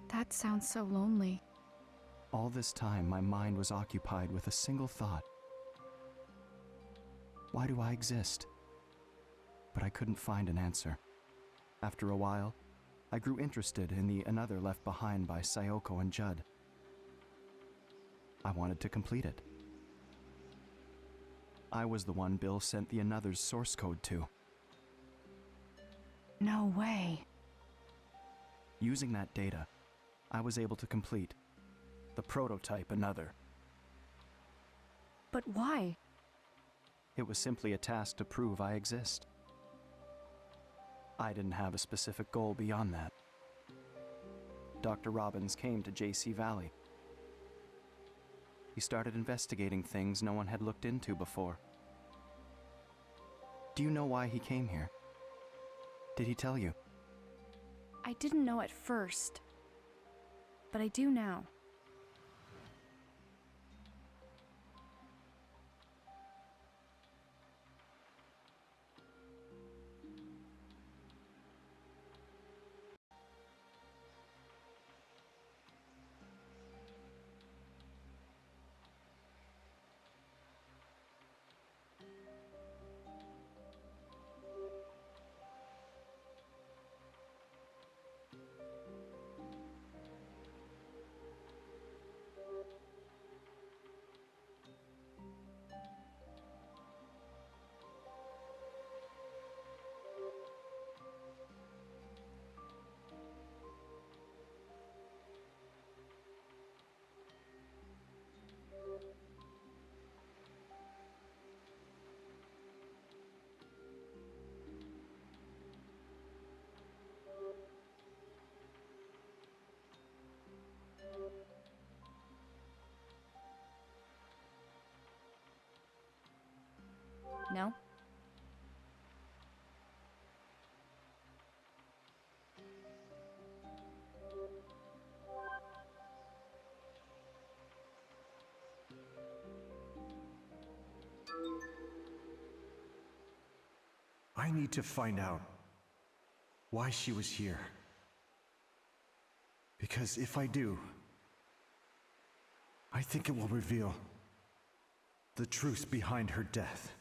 That sounds so lonely. All this time, my mind was occupied with a single thought. Why do I exist? But I couldn't find an answer. After a while, I grew interested in the Another left behind by Sayoko and Judd. I wanted to complete it. I was the one Bill sent the Another's source code to. No way. Using that data, I was able to complete the prototype Another. But why? It was simply a task to prove I exist. I didn't have a specific goal beyond that. Dr. Robbins came to JC Valley. He started investigating things no one had looked into before. Do you know why he came here? Did he tell you? I didn't know at first, but I do now. No? I need to find out why she was here. Because if I do, I think it will reveal the truth behind her death.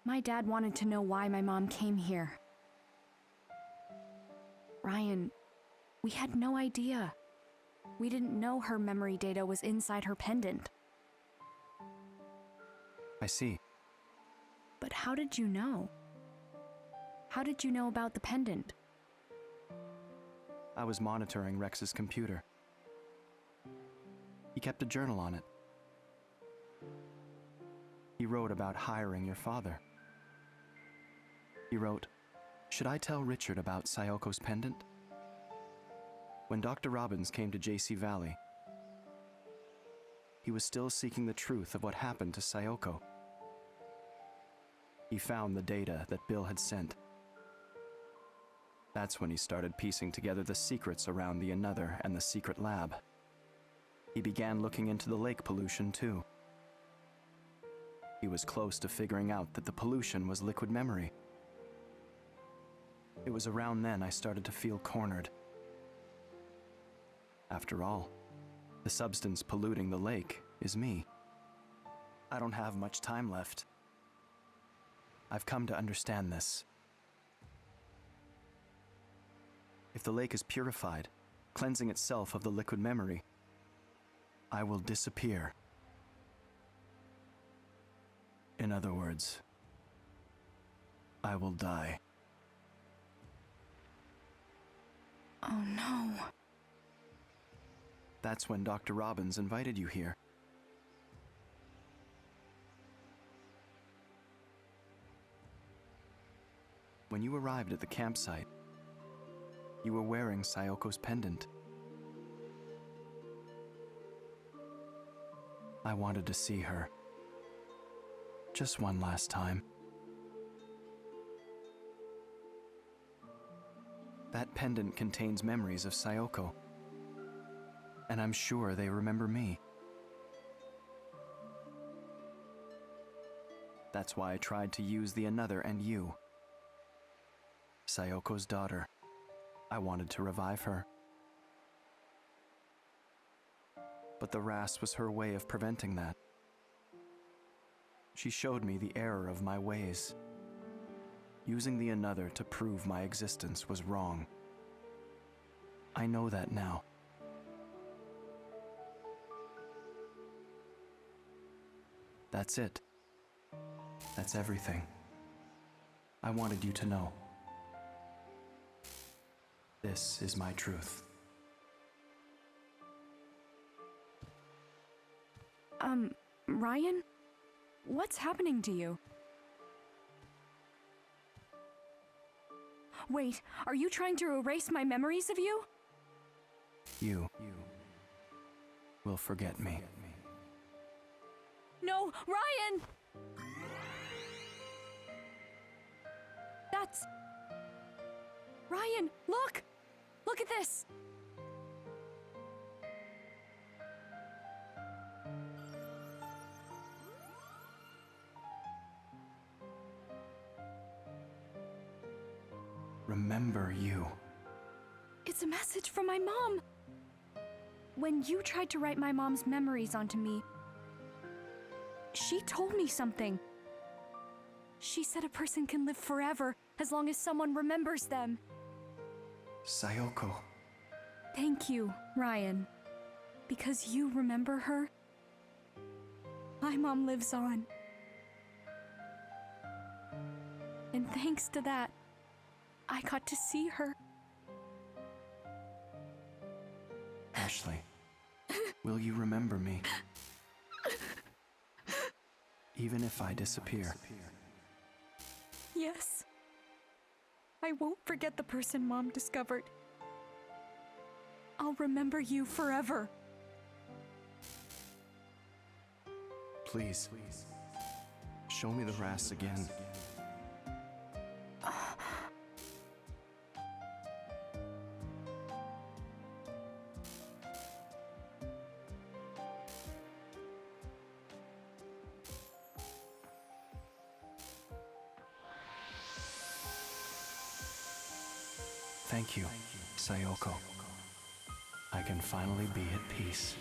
My dad wanted to know why my mom came here. Ryan, we had no idea. We didn't know her memory data was inside her pendant. I see. But how did you know? How did you know about the pendant? I was monitoring Rex's computer. He kept a journal on it. He wrote about hiring your father. He wrote, "Should I tell Richard about Sayoko's pendant?" When Dr. Robbins came to JC Valley, he was still seeking the truth of what happened to Sayoko. He found the data that Bill had sent. That's when he started piecing together the secrets around the Another and the secret lab. He began looking into the lake pollution, too. He was close to figuring out that the pollution was liquid memory. It was around then I started to feel cornered. After all, The substance polluting the lake is me. I don't have much time left. I've come to understand this. If the lake is purified, cleansing itself of the liquid memory, I will disappear. In other words, I will die. Oh no. That's when Dr. Robbins invited you here. When you arrived at the campsite, you were wearing Sayoko's pendant. I wanted to see her. Just one last time. That pendant contains memories of Sayoko, and I'm sure they remember me. That's why I tried to use the Another and you. Sayoko's daughter. I wanted to revive her. But the Ras was her way of preventing that. She showed me the error of my ways. Using the Another to prove my existence was wrong. I know that now. That's it. That's everything. I wanted you to know. This is my truth. Ryan? What's happening to you? Wait, are you trying to erase my memories of you? You will forget me. No, Ryan! That's... Ryan, look! Look at this! Remember you. It's a message from my mom! When you tried to write my mom's memories onto me, she told me something. She said a person can live forever as long as someone remembers them. Sayoko. Thank you, Ryan. Because you remember her, my mom lives on. And thanks to that, I got to see her. Ashley, will you remember me? Even if I disappear. Yes. I won't forget the person Mom discovered. I'll remember you forever. Please, show me the Ras again. Thank you, Sayoko. I can finally be at peace.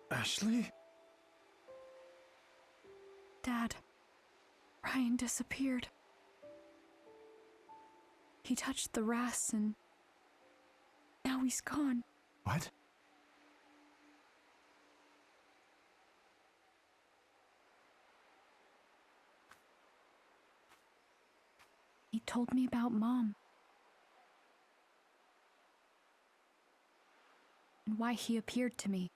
Ashley? Dad, Ryan disappeared. He touched the Ras and now he's gone. What? He told me about Mom. And why he appeared to me.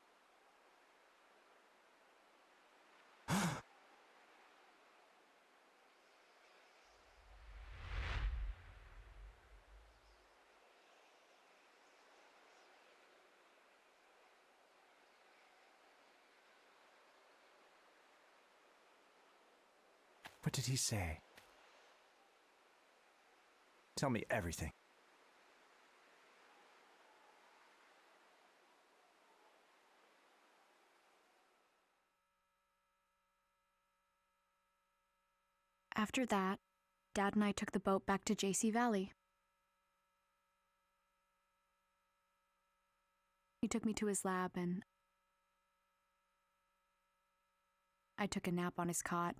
What did he say? Tell me everything. After that, Dad and I took the boat back to JC Valley. He took me to his lab and I took a nap on his cot.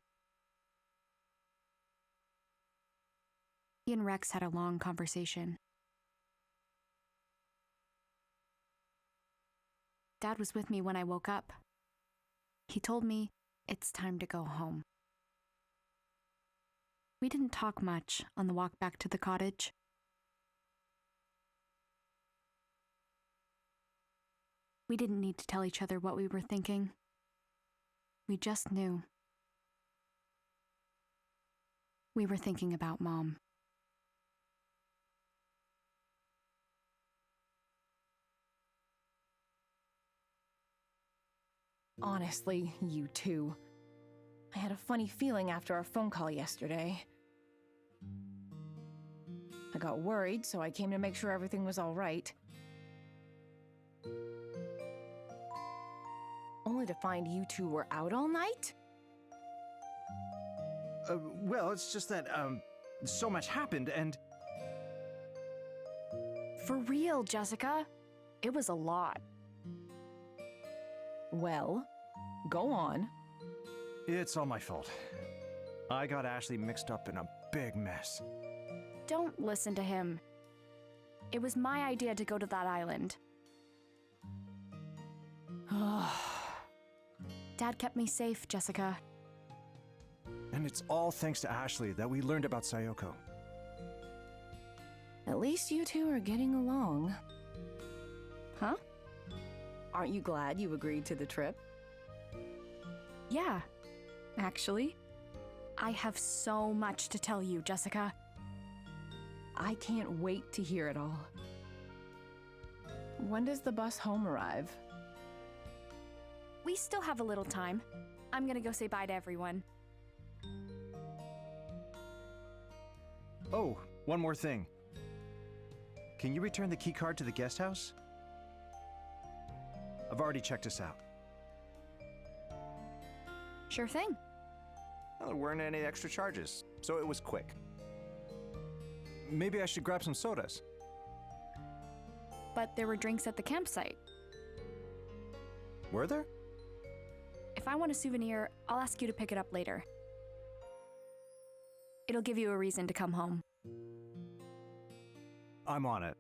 He and Rex had a long conversation. Dad was with me when I woke up. He told me it's time to go home. We didn't talk much on the walk back to the cottage. We didn't need to tell each other what we were thinking. We just knew. We were thinking about Mom. Honestly, you two. I had a funny feeling after our phone call yesterday. I got worried, so I came to make sure everything was all right. Only to find you two were out all night? Well, it's just that, so much happened and... For real, Jessica. It was a lot. Well, go on. It's all my fault. I got Ashley mixed up in a big mess. Don't listen to him. It was my idea to go to that island. Dad kept me safe, Jessica. And it's all thanks to Ashley that we learned about Sayoko. At least you two are getting along. Huh? Aren't you glad you agreed to the trip? Yeah, actually. I have so much to tell you, Jessica. I can't wait to hear it all. When does the bus home arrive? We still have a little time. I'm gonna go say bye to everyone. Oh, one more thing. Can you return the key card to the guest house? I've already checked us out. Sure thing. Well, there weren't any extra charges, so it was quick. Maybe I should grab some sodas. But there were drinks at the campsite. Were there? If I want a souvenir, I'll ask you to pick it up later. It'll give you a reason to come home. I'm on it.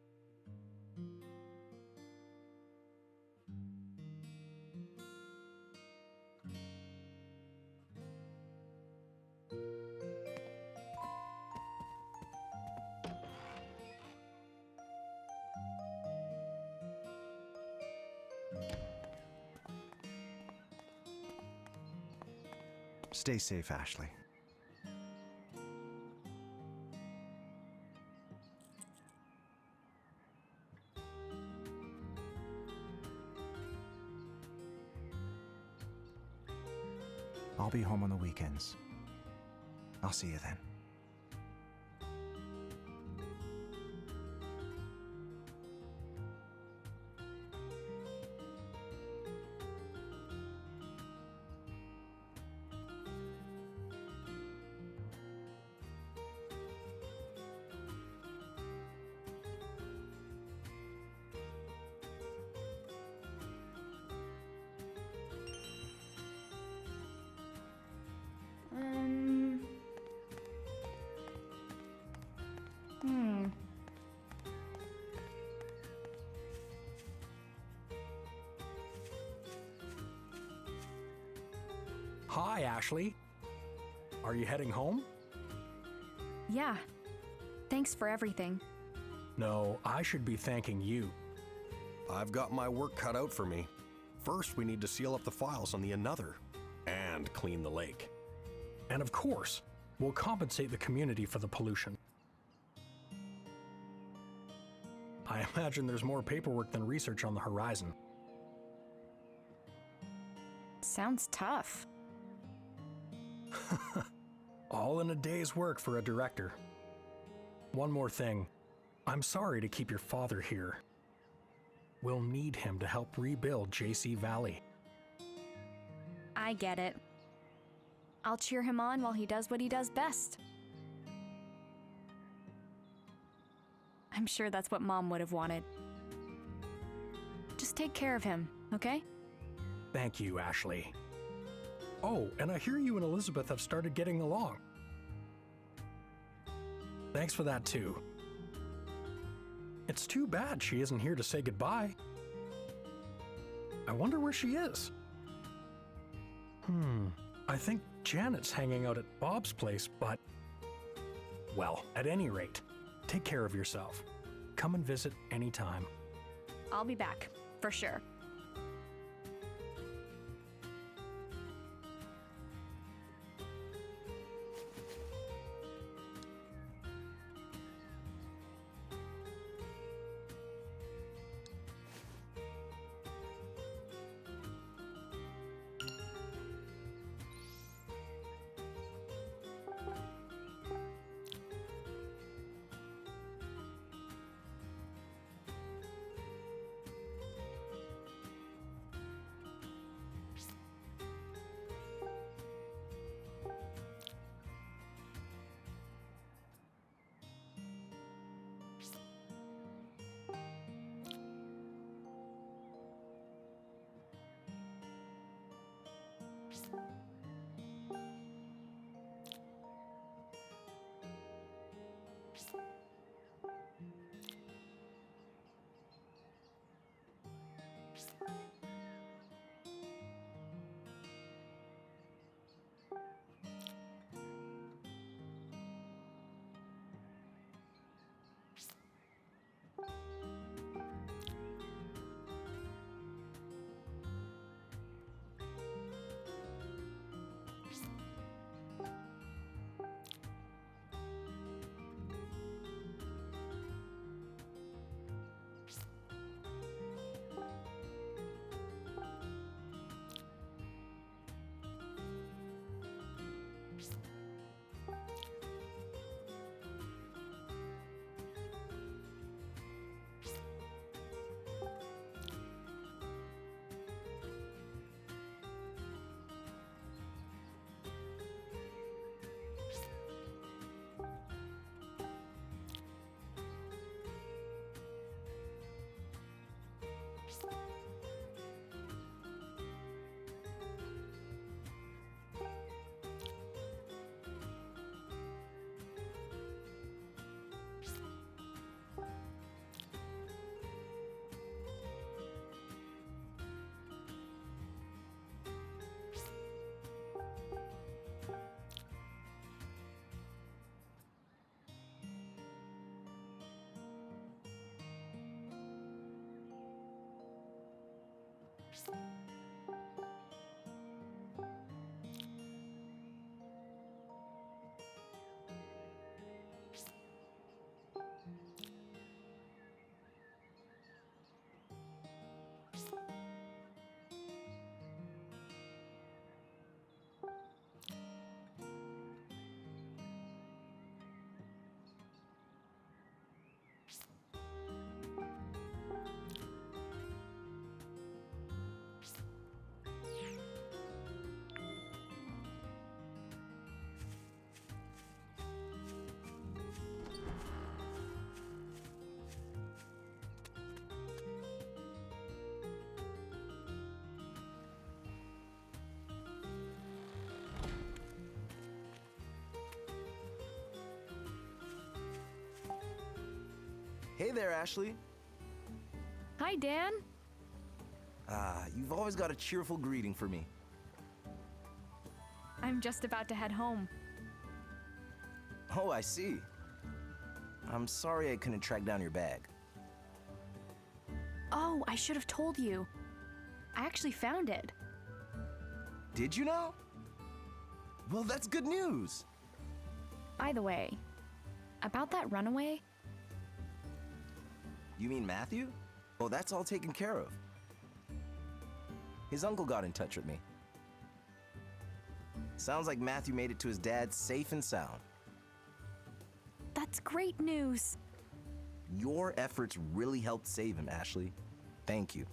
Stay safe, Ashley. I'll be home on the weekends. I'll see you then. Hi, Ashley. Are you heading home? Yeah. Thanks for everything. No, I should be thanking you. I've got my work cut out for me. First, we need to seal up the files on the Another and clean the lake. And of course, we'll compensate the community for the pollution. I imagine there's more paperwork than research on the horizon. Sounds tough. All in a day's work for a director. One more thing. I'm sorry to keep your father here. We'll need him to help rebuild JC Valley. I get it. I'll cheer him on while he does what he does best. I'm sure that's what Mom would have wanted. Just take care of him, okay? Thank you, Ashley. Oh, and I hear you and Elizabeth have started getting along. Thanks for that, too. It's too bad she isn't here to say goodbye. I wonder where she is. I think Janet's hanging out at Bob's place, but... Well, at any rate, take care of yourself. Come and visit anytime. I'll be back, for sure. Hey there, Ashley. Hi, Dan. You've always got a cheerful greeting for me. I'm just about to head home. Oh, I see. I'm sorry I couldn't track down your bag. Oh, I should have told you. I actually found it. Did you now? Well, that's good news. By the way, about that runaway, You mean Matthew? Oh, that's all taken care of. His uncle got in touch with me. Sounds like Matthew made it to his dad safe and sound. that's great news. Your efforts really helped save him, Ashley. Thank you.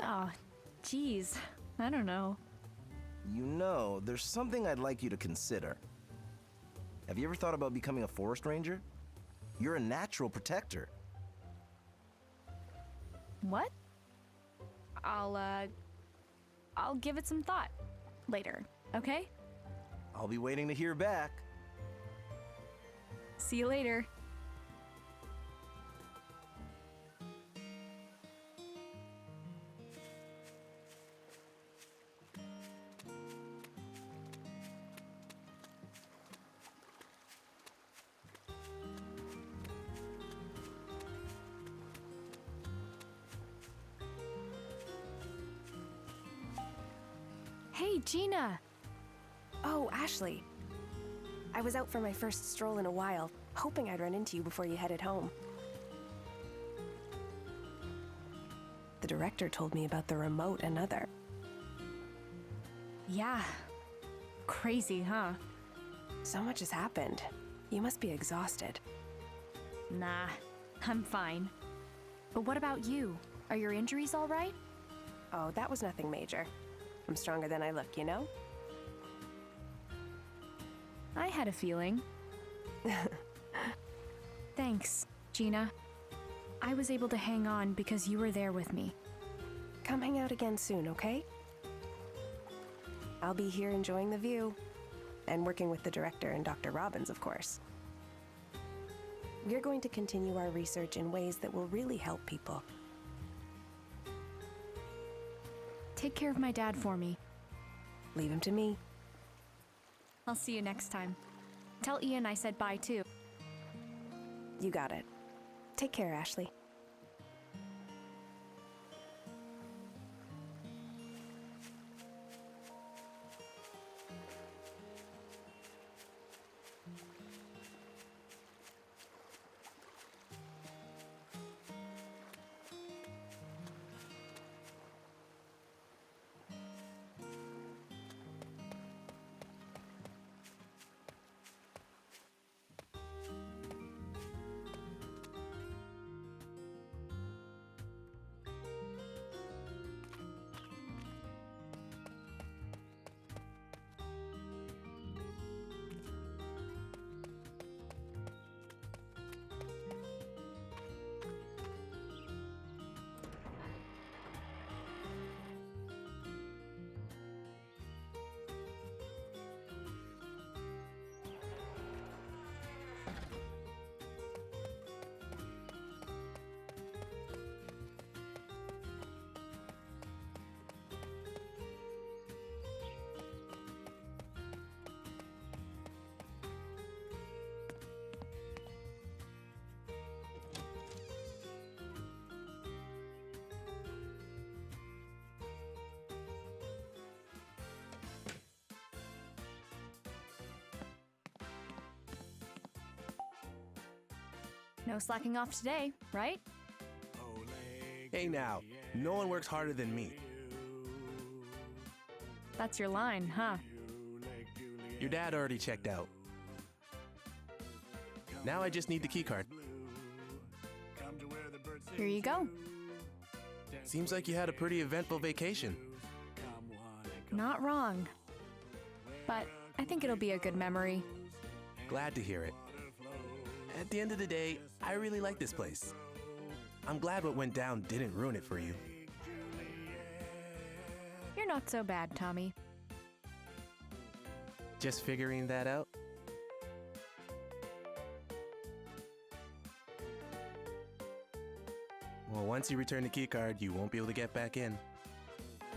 Oh, geez. I don't know. You know, there's something I'd like you to consider. Have you ever thought about becoming a forest ranger? You're a natural protector. What? I'll give it some thought later, okay? I'll be waiting to hear back. See you later. Hey, Gina! Oh, Ashley. I was out for my first stroll in a while, hoping I'd run into you before you headed home. The director told me about the remote Another. Yeah. Crazy, huh? So much has happened. You must be exhausted. Nah, I'm fine. But what about you? Are your injuries all right? Oh, that was nothing major. I'm stronger than I look, you know? I had a feeling. Thanks, Gina. I was able to hang on because you were there with me. Come hang out again soon, okay? I'll be here enjoying the view. And working with the director and Dr. Robbins, of course. We're going to continue our research in ways that will really help people. Take care of my dad for me. Leave him to me. I'll see you next time. Tell Ian I said bye too. You got it. Take care, Ashley. No slacking off today, right? Hey now, no one works harder than me. That's your line, huh? Your dad already checked out. Now I just need the keycard. Here you go. Seems like you had a pretty eventful vacation. Not wrong. But I think it'll be a good memory. Glad to hear it. At the end of the day, I really like this place. I'm glad what went down didn't ruin it for you. You're not so bad, Tommy. Just figuring that out? Well, once you return the keycard, you won't be able to get back in.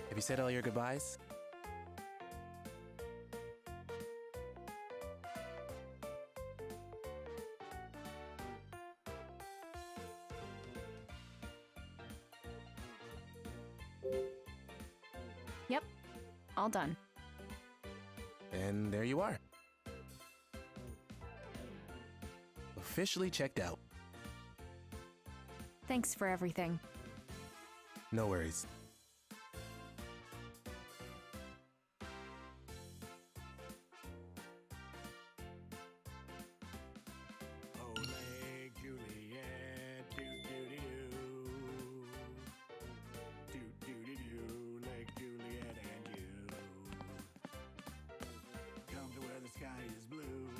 Have you said all your goodbyes? Yep, all done. And there you are. Officially checked out. Thanks for everything. No worries.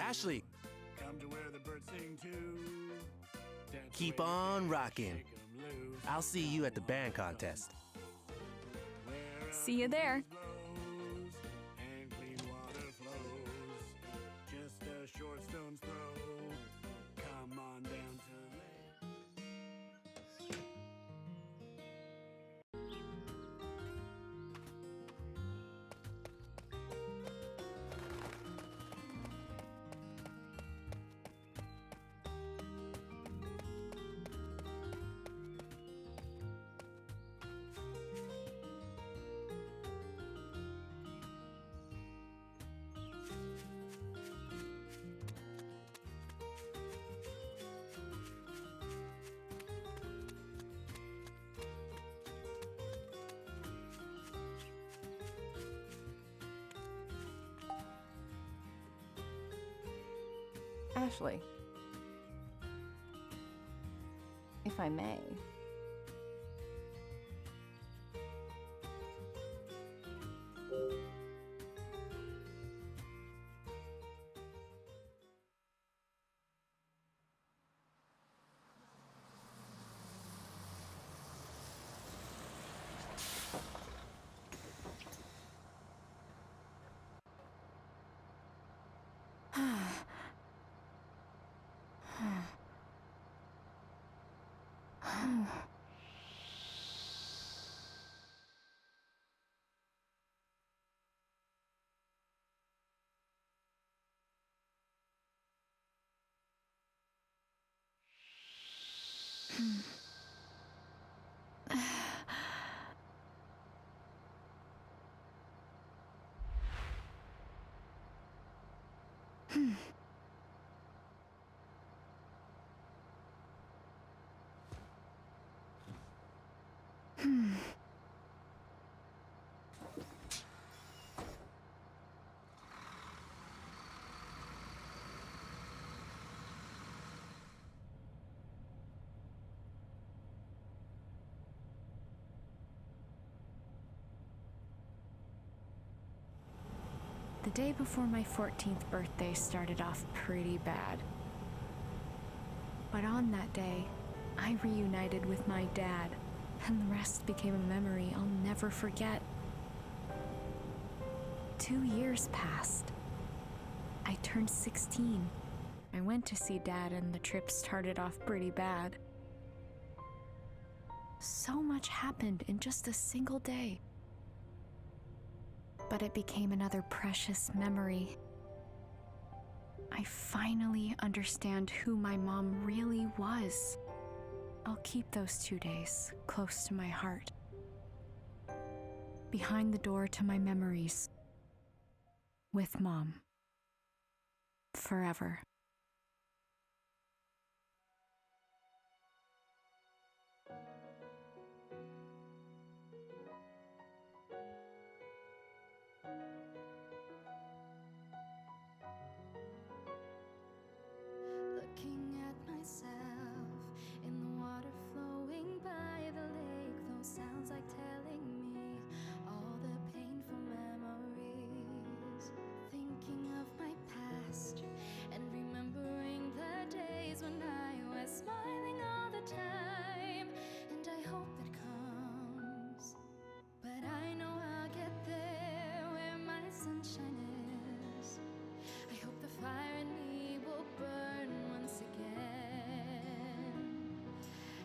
Ashley, Come to where the birds sing too. Dance keep away, on rocking. shake 'em loose. I'll see you at the band contest. See you there. And clean water flows. Just a short stone's throw. Come on down to lake. Ashley, if I may. The day before my 14th birthday started off pretty bad. But on that day, I reunited with my dad, and the rest became a memory I'll never forget. 2 years passed. I turned 16. I went to see Dad, and the trip started off pretty bad. So much happened in just a single day. But it became another precious memory. I finally understand who my mom really was. I'll keep those 2 days close to my heart. Behind the door to my memories. With Mom. Forever. Looking at myself in the water flowing by the lake, those sounds like telling me all the painful memories. Thinking of my past and remembering the days when I was smiling all the time, and I hope it comes. But I know I'll get there where my sunshine is. I hope the fire in me will burn once again.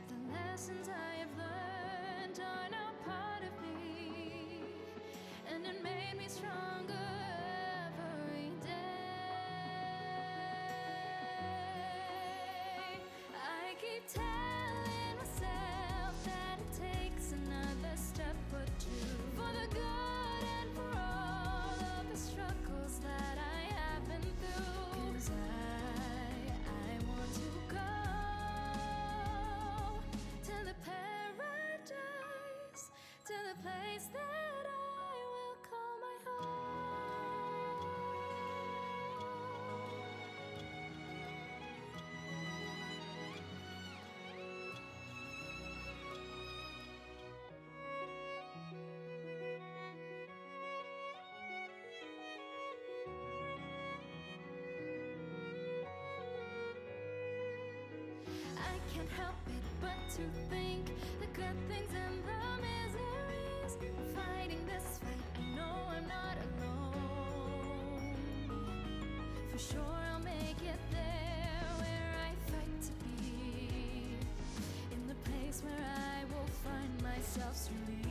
The lessons I have learned are now part of me, and it made me stronger every day. I keep telling myself that it takes another step or two for the good and for all of the struggles that I have been through. 'Cause I want to go to the paradise, to the place that I will call my home. can't help it but to think the good things and the miseries. Fighting this fight, I know I'm not alone. For sure I'll make it there where I fight to be, in the place where I will find myself's relief.